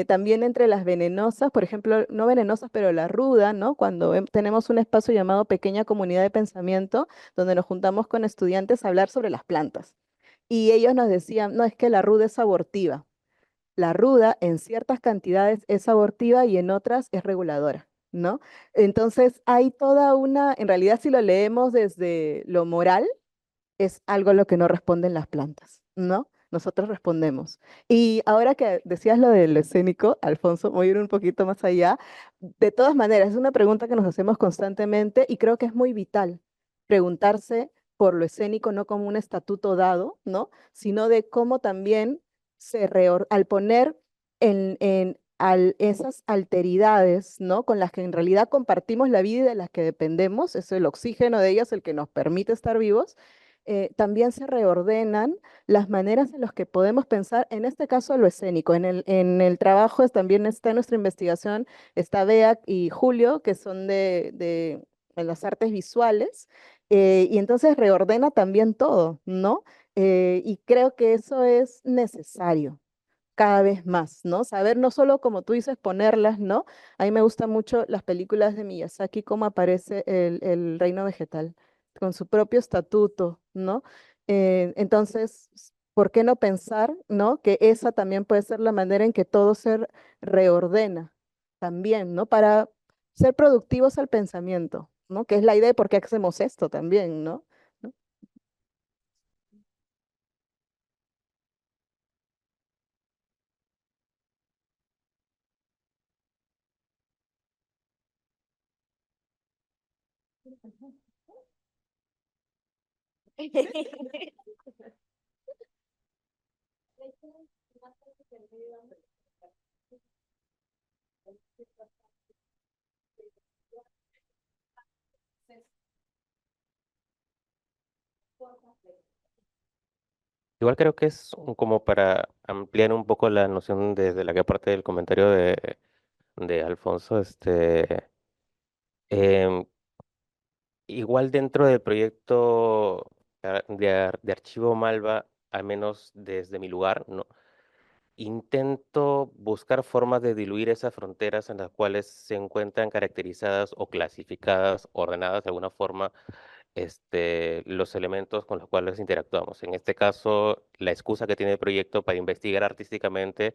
también entre las venenosas, por ejemplo, no venenosas, pero la ruda, ¿no? Cuando tenemos un espacio llamado Pequeña Comunidad de Pensamiento, donde nos juntamos con estudiantes a hablar sobre las plantas. Y ellos nos decían, no, es que la ruda es abortiva. La ruda en ciertas cantidades es abortiva y en otras es reguladora, ¿no? Entonces hay toda en realidad si lo leemos desde lo moral, es algo a lo que no responden las plantas, ¿no? Nosotros respondemos. Y ahora que decías lo del escénico, Alfonso, voy a ir un poquito más allá. De todas maneras, es una pregunta que nos hacemos constantemente y creo que es muy vital preguntarse por lo escénico no como un estatuto dado, ¿no? Sino de cómo también al poner esas alteridades, ¿no? Con las que en realidad compartimos la vida y de las que dependemos, es el oxígeno de ellas el que nos permite estar vivos, también se reordenan las maneras en las que podemos pensar, en este caso lo escénico. En el trabajo también está en nuestra investigación, está Bea y Julio, que son de las artes visuales, y entonces reordena también todo, ¿no? Y creo que eso es necesario cada vez más, ¿no? Saber no solo, como tú dices, ponerlas, ¿no? A mí me gustan mucho las películas de Miyazaki, cómo aparece el reino vegetal, con su propio estatuto, ¿no? Entonces, ¿por qué no pensar, ¿no? Que esa también puede ser la manera en que todo se reordena también, ¿no? Para ser productivos al pensamiento, ¿no? Que es la idea de por qué hacemos esto también, ¿no? ¿No? Igual creo que es como para ampliar un poco la noción desde la que parte del comentario de Alfonso, em, igual dentro del proyecto de Archivo Malva, al menos desde mi lugar, ¿no? Intento buscar formas de diluir esas fronteras en las cuales se encuentran caracterizadas o clasificadas, ordenadas de alguna forma, los elementos con los cuales interactuamos. En este caso, la excusa que tiene el proyecto para investigar artísticamente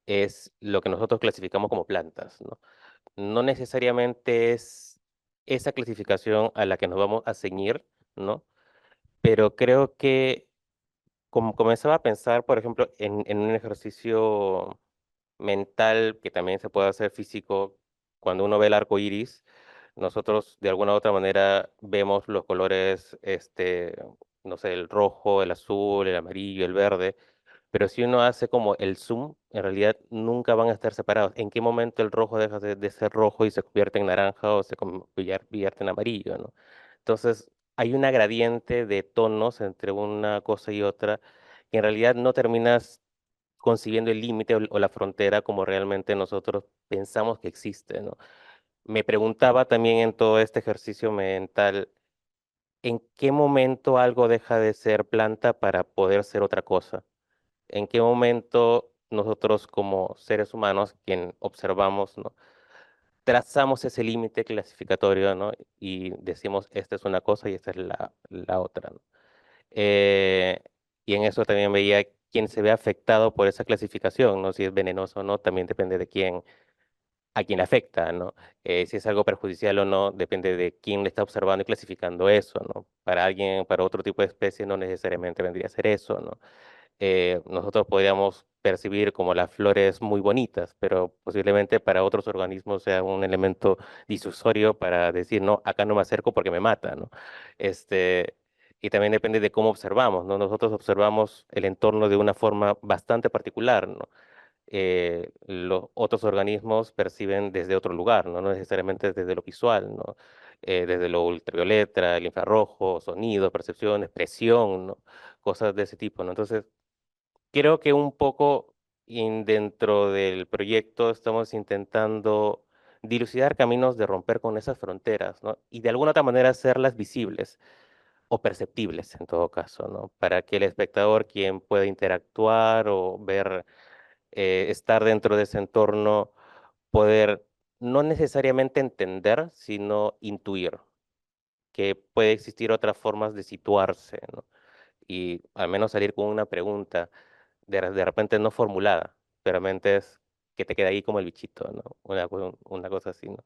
es lo que nosotros clasificamos como plantas, ¿no? No necesariamente es esa clasificación a la que nos vamos a ceñir, ¿no? Pero creo que como comenzaba a pensar, por ejemplo, en un ejercicio mental que también se puede hacer físico, cuando uno ve el arco iris, nosotros de alguna u otra manera vemos los colores, no sé, el rojo, el azul, el amarillo, el verde, pero si uno hace como el zoom, en realidad nunca van a estar separados. ¿En qué momento el rojo deja de ser rojo y se convierte en naranja o se convierte en amarillo, ¿no? Entonces, hay una gradiente de tonos entre una cosa y otra, que en realidad no terminas concibiendo el límite o la frontera como realmente nosotros pensamos que existe, ¿no? Me preguntaba también en todo este ejercicio mental, ¿en qué momento algo deja de ser planta para poder ser otra cosa? ¿En qué momento nosotros como seres humanos, quien observamos, ¿no? Trazamos ese límite clasificatorio, ¿no? Y decimos, esta es una cosa y esta es la otra, ¿no? Eh, y en eso también veía quién se ve afectado por esa clasificación, ¿no? Si es venenoso o no, también depende de quién, a quién le afecta, ¿no? Si es algo perjudicial o no, depende de quién le está observando y clasificando eso, ¿no? Para alguien, para otro tipo de especie, no necesariamente vendría a ser eso, ¿no? Nosotros podríamos percibir como las flores muy bonitas, pero posiblemente para otros organismos sea un elemento disusorio para decir, no, acá no me acerco porque me mata, ¿no? Este, y también depende de cómo observamos, ¿no? Nosotros observamos el entorno de una forma bastante particular, ¿no? Los otros organismos perciben desde otro lugar, ¿no? No necesariamente desde lo visual, ¿no? Desde lo ultravioleta, el infrarrojo, sonido, percepción, expresión, ¿no? Cosas de ese tipo, ¿no? Entonces, creo que un poco dentro del proyecto estamos intentando dilucidar caminos de romper con esas fronteras, ¿no? Y de alguna otra manera hacerlas visibles o perceptibles en todo caso, ¿no? Para que el espectador, quien pueda interactuar o ver, estar dentro de ese entorno, poder no necesariamente entender, sino intuir que puede existir otras formas de situarse, ¿no? Y al menos salir con una pregunta de repente no formulada, pero realmente es que te queda ahí como el bichito, ¿no? Una cosa así, ¿no?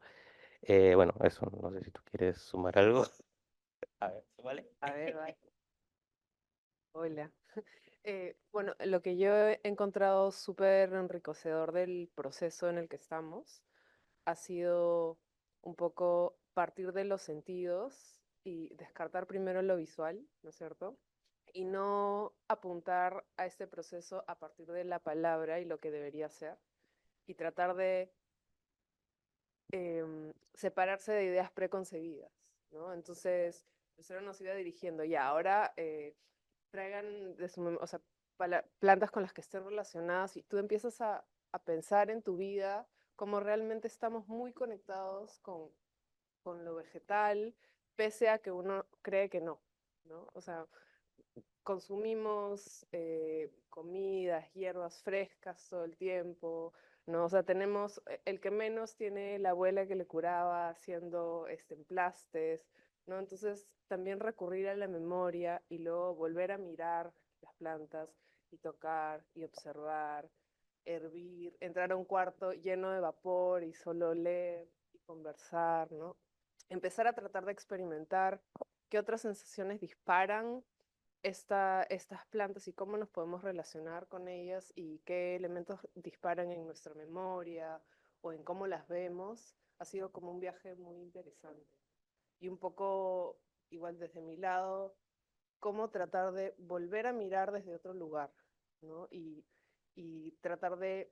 Bueno, eso, no sé si tú quieres sumar algo. A ver, ¿vale? A ver, vale. Hola. Bueno, lo que yo he encontrado súper enriquecedor del proceso en el que estamos ha sido un poco partir de los sentidos y descartar primero lo visual, ¿no es cierto? Y no apuntar a este proceso a partir de la palabra y lo que debería ser, y tratar de separarse de ideas preconcebidas, ¿no? Entonces, el cerebro nos iba dirigiendo, ya, ahora traigan o sea, plantas con las que estén relacionadas y tú empiezas a pensar en tu vida como realmente estamos muy conectados con lo vegetal, pese a que uno cree que no, ¿no? O sea, consumimos comidas, hierbas frescas todo el tiempo, ¿no? O sea, tenemos, el que menos tiene la abuela que le curaba haciendo emplastes, ¿no? Entonces, también recurrir a la memoria y luego volver a mirar las plantas y tocar y observar, hervir, entrar a un cuarto lleno de vapor y solo leer y conversar, ¿no? Empezar a tratar de experimentar qué otras sensaciones disparan estas plantas y cómo nos podemos relacionar con ellas y qué elementos disparan en nuestra memoria o en cómo las vemos, ha sido como un viaje muy interesante. Y un poco, igual desde mi lado, cómo tratar de volver a mirar desde otro lugar, ¿no? Y tratar de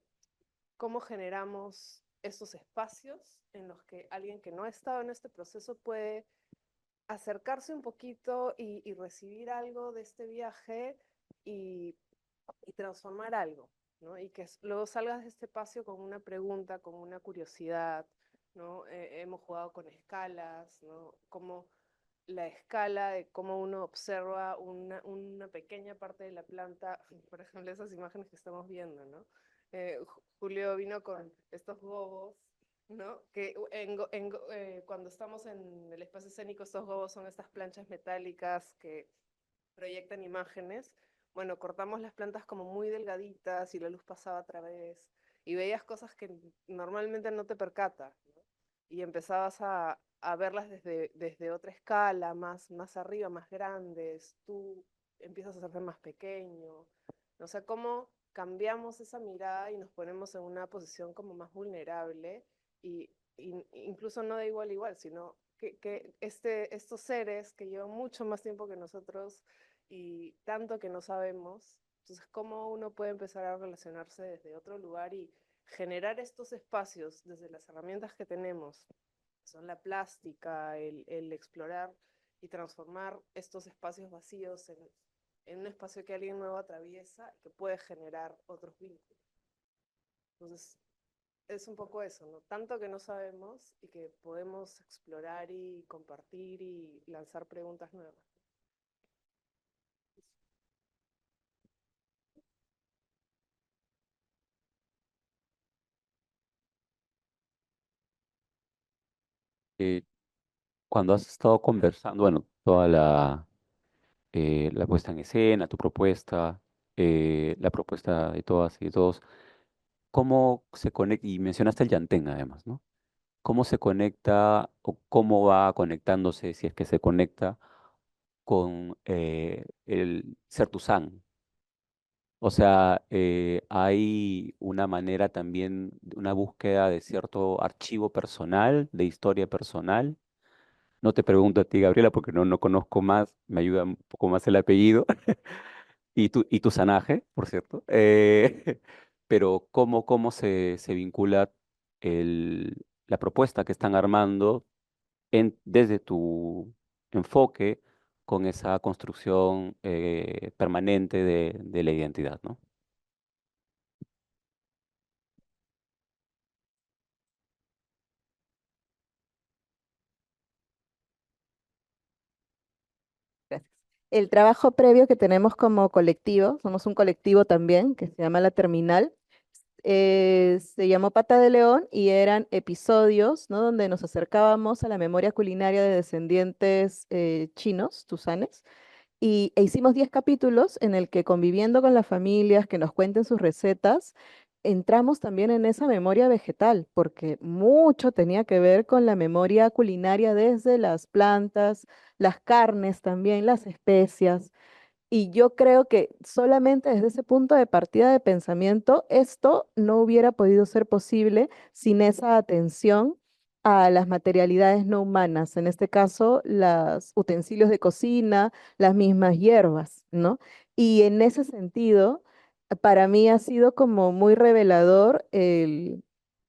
cómo generamos esos espacios en los que alguien que no ha estado en este proceso puede acercarse un poquito y recibir algo de este viaje y, y transformar algo, ¿no? Y que luego salgas de este espacio con una pregunta, con una curiosidad, ¿no? Hemos jugado con escalas, ¿no? Como la escala de cómo uno observa una pequeña parte de la planta, por ejemplo, esas imágenes que estamos viendo, ¿no? Julio vino con estos gobos, ¿no? Que cuando estamos en el espacio escénico, estos gobos son estas planchas metálicas que proyectan imágenes. Bueno, cortamos las plantas como muy delgaditas y la luz pasaba a través y veías cosas que normalmente no te percatas, ¿no? Y empezabas a verlas desde otra escala, más arriba, más grandes, tú empiezas a hacerse más pequeño. O sea, cómo cambiamos esa mirada y nos ponemos en una posición como más vulnerable y incluso no de igual a igual, sino que estos seres que llevan mucho más tiempo que nosotros y tanto que no sabemos, entonces cómo uno puede empezar a relacionarse desde otro lugar y generar estos espacios desde las herramientas que tenemos, son la plástica, el explorar y transformar estos espacios vacíos en un espacio que alguien nuevo atraviesa y que puede generar otros vínculos. Entonces, es un poco eso, ¿no? Tanto que no sabemos y que podemos explorar y compartir y lanzar preguntas nuevas. Eh, Cuando has estado conversando, bueno, toda la puesta en escena, tu propuesta, la propuesta de todas y todos, ¿cómo se conecta? Y mencionaste el Yantén además, ¿no? ¿Cómo se conecta o cómo va conectándose, si es que se conecta, con el Sertuzán? O sea, hay una manera también, una búsqueda de cierto archivo personal, de historia personal. No te pregunto a ti, Gabriela, porque no conozco más, me ayuda un poco más el apellido y tu sanaje, por cierto. Pero ¿cómo se vincula la propuesta que están armando desde tu enfoque con esa construcción permanente de la identidad, ¿no? Gracias. El trabajo previo que tenemos como colectivo, somos un colectivo también que se llama La Terminal, se llamó Pata de León y eran episodios, ¿no? Donde nos acercábamos a la memoria culinaria de descendientes chinos, tusanes, e hicimos 10 capítulos en el que conviviendo con las familias que nos cuenten sus recetas, entramos también en esa memoria vegetal, porque mucho tenía que ver con la memoria culinaria desde las plantas, las carnes también, las especias. Y yo creo que solamente desde ese punto de partida de pensamiento, esto no hubiera podido ser posible sin esa atención a las materialidades no humanas, en este caso, los utensilios de cocina, las mismas hierbas, ¿no? Y en ese sentido, para mí ha sido como muy revelador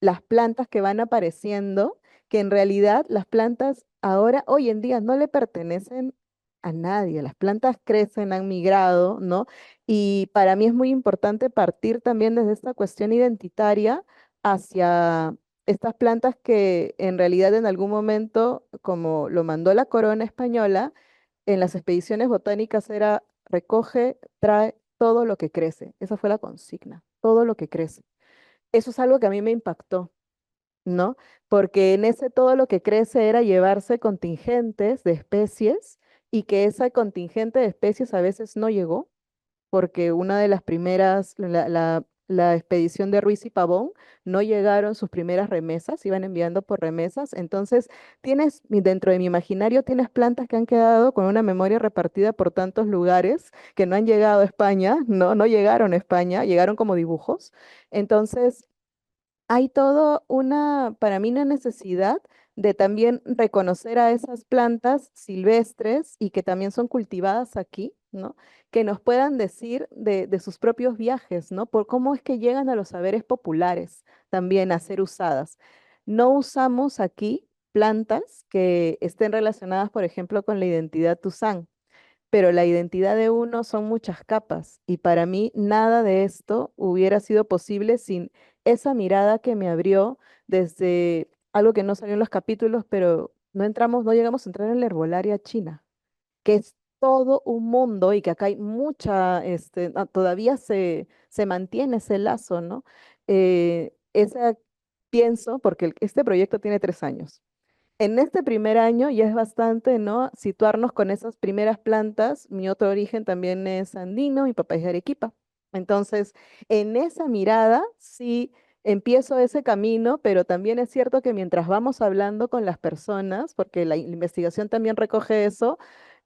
las plantas que van apareciendo, que en realidad las plantas ahora, hoy en día, no le pertenecen a nadie. Las plantas crecen, han migrado, ¿no? Y para mí es muy importante partir también desde esta cuestión identitaria hacia estas plantas que en realidad en algún momento, como lo mandó la corona española, en las expediciones botánicas era recoge, trae todo lo que crece. Esa fue la consigna, todo lo que crece. Eso es algo que a mí me impactó, ¿no? Porque en ese todo lo que crece era llevarse contingentes de especies y que esa contingente de especies a veces no llegó, porque una de las primeras, la expedición de Ruiz y Pavón, no llegaron sus primeras remesas, iban enviando por remesas. Entonces, dentro de mi imaginario, tienes plantas que han quedado con una memoria repartida por tantos lugares que no han llegado a España, no llegaron a España, llegaron como dibujos. Entonces, hay todo para mí, una necesidad de también reconocer a esas plantas silvestres y que también son cultivadas aquí, ¿no? Que nos puedan decir de sus propios viajes, ¿no? Por cómo es que llegan a los saberes populares también a ser usadas. No usamos aquí plantas que estén relacionadas, por ejemplo, con la identidad Tuzán, pero la identidad de uno son muchas capas y para mí nada de esto hubiera sido posible sin esa mirada que me abrió desde algo que no salió en los capítulos, pero no llegamos a entrar en la herbolaria china, que es todo un mundo y que acá hay todavía se mantiene ese lazo, ¿no? Pienso, porque este proyecto tiene 3 años. En este primer año ya es bastante, ¿no? Situarnos con esas primeras plantas. Mi otro origen también es andino, mi papá es de Arequipa. Entonces, en esa mirada sí empiezo ese camino, pero también es cierto que mientras vamos hablando con las personas, porque la investigación también recoge eso,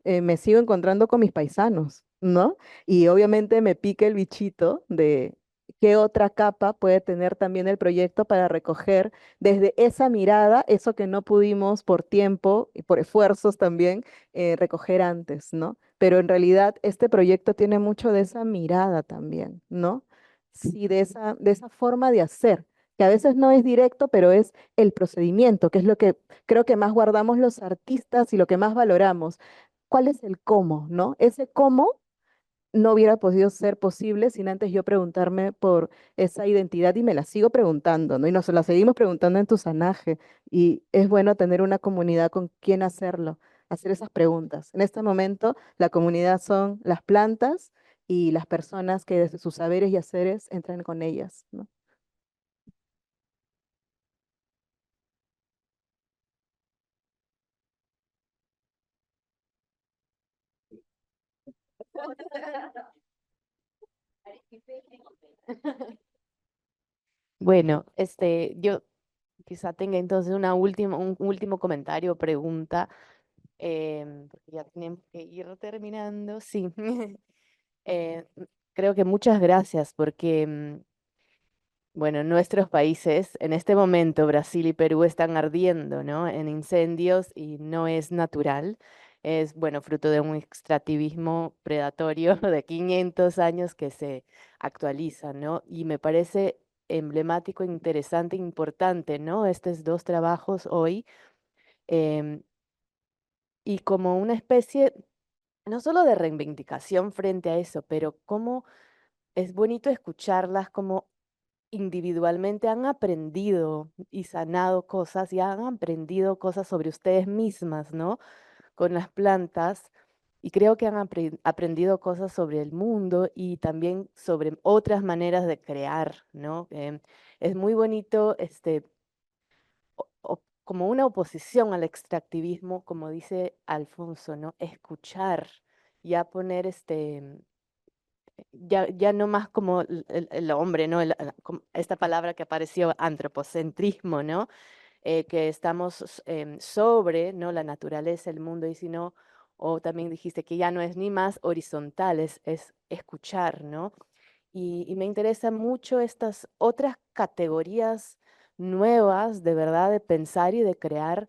me sigo encontrando con mis paisanos, ¿no? Y obviamente me pica el bichito de qué otra capa puede tener también el proyecto para recoger desde esa mirada eso que no pudimos por tiempo y por esfuerzos también recoger antes, ¿no? Pero en realidad este proyecto tiene mucho de esa mirada también, ¿no? Sí, de esa forma de hacer que a veces no es directo, pero es el procedimiento, que es lo que creo que más guardamos los artistas y lo que más valoramos. ¿Cuál es el cómo, no? Ese cómo no hubiera podido ser posible sin antes yo preguntarme por esa identidad y me la sigo preguntando, ¿no? Y nos la seguimos preguntando en tu sanaje y es bueno tener una comunidad con quien hacerlo, hacer esas preguntas. En este momento la comunidad son las plantas y las personas que desde sus saberes y haceres entran con ellas, ¿no? Bueno, yo quizá tenga entonces un último comentario o pregunta, porque ya tenemos que ir terminando. Sí. Eh, Creo que muchas gracias porque bueno, nuestros países, en este momento Brasil y Perú están ardiendo, ¿no? En incendios y no es natural. Es, bueno, fruto de un extractivismo predatorio de 500 años que se actualiza, ¿no? Y me parece emblemático, interesante, importante, ¿no? Estos dos trabajos hoy, em, y como una especie, no solo de reivindicación frente a eso, pero cómo es bonito escucarlas como individualmente han aprendido y sanado cosas y han aprendido cosas sobre ustedes mismas, ¿no? Con las plantas. Y creo que han aprendido cosas sobre el mundo y también sobre otras maneras de crear, ¿no? Es muy bonito, como una oposición al extractivismo, como dice Alfonso, ¿no? Escuchar, ya poner ya no más como el hombre, ¿no? Esta palabra que apareció, antropocentrismo, ¿no? Que estamos sobre, ¿no? La naturaleza, el mundo, y sino, o también dijiste que ya no es ni más horizontal, es escuchar, ¿no? Y me interesan mucho estas otras categorías nuevas, de verdad, de pensar y de crear,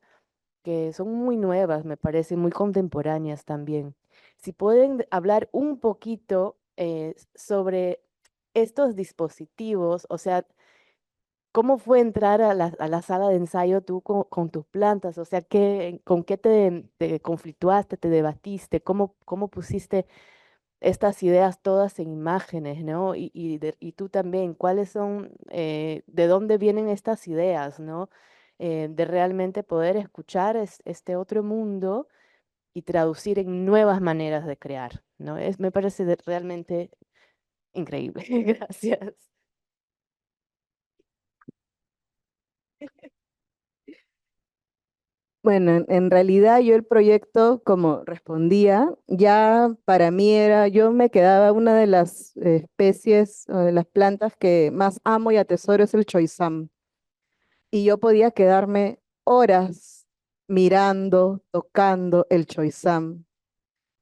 que son muy nuevas, me parece, muy contemporáneas también. Si pueden hablar un poquito sobre estos dispositivos, o sea, ¿cómo fue entrar a la sala de ensayo tú con tus plantas? O sea, ¿con qué te conflictuaste, te debatiste? ¿Cómo pusiste estas ideas todas en imágenes, ¿no? Y tú también, ¿cuáles son, de dónde vienen estas ideas, ¿no? De realmente poder escuchar este otro mundo y traducir en nuevas maneras de crear, ¿no? Me parece realmente increíble. Gracias. Bueno, en realidad yo el proyecto, como respondía, ya para mí era, yo me quedaba una de las especies o de las plantas que más amo y atesoro es el choizam. Y yo podía quedarme horas mirando, tocando el choizam.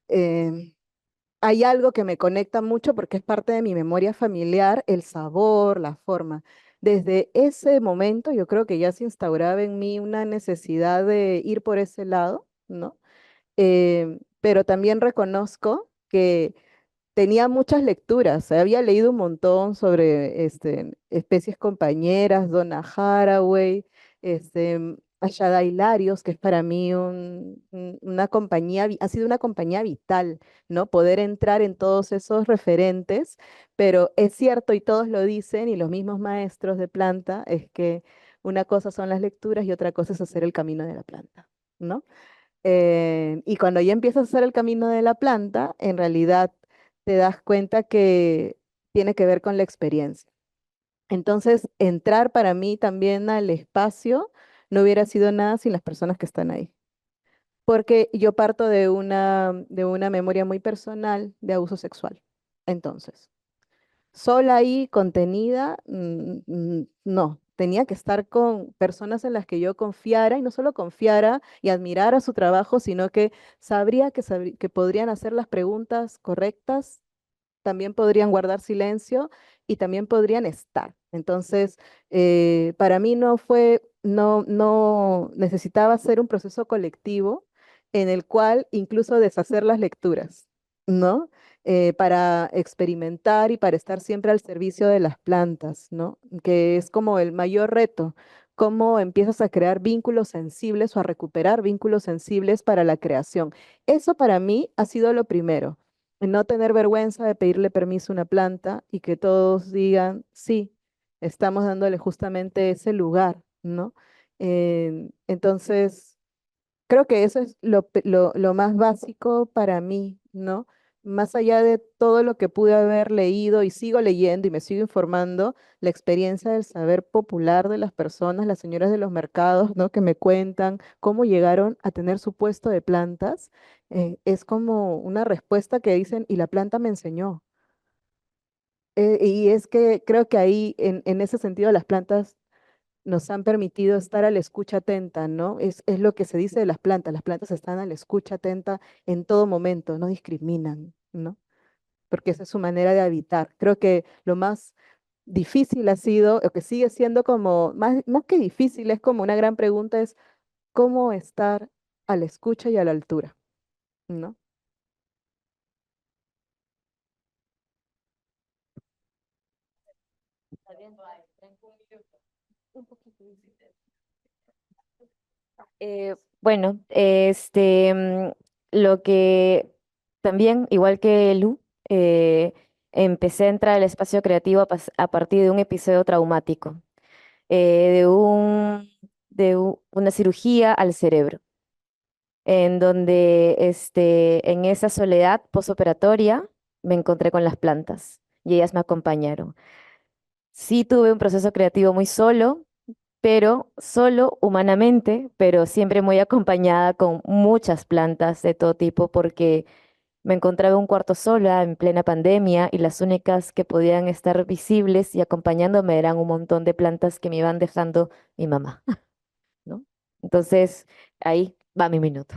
Em, Hay algo que me conecta mucho porque es parte de mi memoria familiar, el sabor, la forma. Desde ese momento yo creo que ya se instauraba en mí una necesidad de ir por ese lado, ¿no? Pero también reconozco que tenía muchas lecturas, había leído un montón sobre especies compañeras, Donna Haraway, Ashada Hilarios, que es para mí una compañía, ha sido una compañía vital, ¿no? Poder entrar en todos esos referentes, pero es cierto, y todos lo dicen, y los mismos maestros de planta, es que una cosa son las lecturas y otra cosa es hacer el camino de la planta, ¿no? Y cuando ya empiezas a hacer el camino de la planta, en realidad te das cuenta que tiene que ver con la experiencia. Entonces, entrar para mí también al espacio no hubiera sido nada sin las personas que están ahí. Porque yo parto de una memoria muy personal de abuso sexual. Entonces, sola ahí, contenida, no. Tenía que estar con personas en las que yo confiara y no solo confiara y admirara su trabajo, sino que sabría que podrían hacer las preguntas correctas, también podrían guardar silencio y también podrían estar. Entonces, para mí no necesitaba ser un proceso colectivo en el cual incluso deshacer las lecturas, ¿no? para experimentar y para estar siempre al servicio de las plantas, ¿no? Que es como el mayor reto, cómo empiezas a crear vínculos sensibles o a recuperar vínculos sensibles para la creación. Eso para mí ha sido lo primero, no tener vergüenza de pedirle permiso a una planta y que todos digan, sí, estamos dándole justamente ese lugar, ¿no? Entonces, creo que eso es lo más básico para mí, ¿no? Más allá de todo lo que pude haber leído y sigo leyendo y me sigo informando, la experiencia del saber popular de las personas, las señoras de los mercados, ¿no? Que me cuentan cómo llegaron a tener su puesto de plantas, es como una respuesta que dicen, y la planta me enseñó. Y es que creo que ahí, en ese sentido, las plantas nos han permitido estar a la escucha atenta, ¿no? Es lo que se dice de las plantas están a la escucha atenta en todo momento, no discriminan, ¿no? Porque esa es su manera de habitar. Creo que lo más difícil ha sido, o que sigue siendo como, más que difícil, es como una gran pregunta, es cómo estar a la escucha y a la altura, ¿no? Bueno, lo que también, igual que Lu, empecé a entrar al espacio creativo a partir de un episodio traumático, una cirugía al cerebro, en donde en esa soledad posoperatoria me encontré con las plantas y ellas me acompañaron. Sí tuve un proceso creativo muy solo, pero solo humanamente, pero siempre muy acompañada con muchas plantas de todo tipo, porque me encontraba en un cuarto sola en plena pandemia y las únicas que podían estar visibles y acompañándome eran un montón de plantas que me iban dejando mi mamá, ¿no? Entonces, ahí va mi minuto.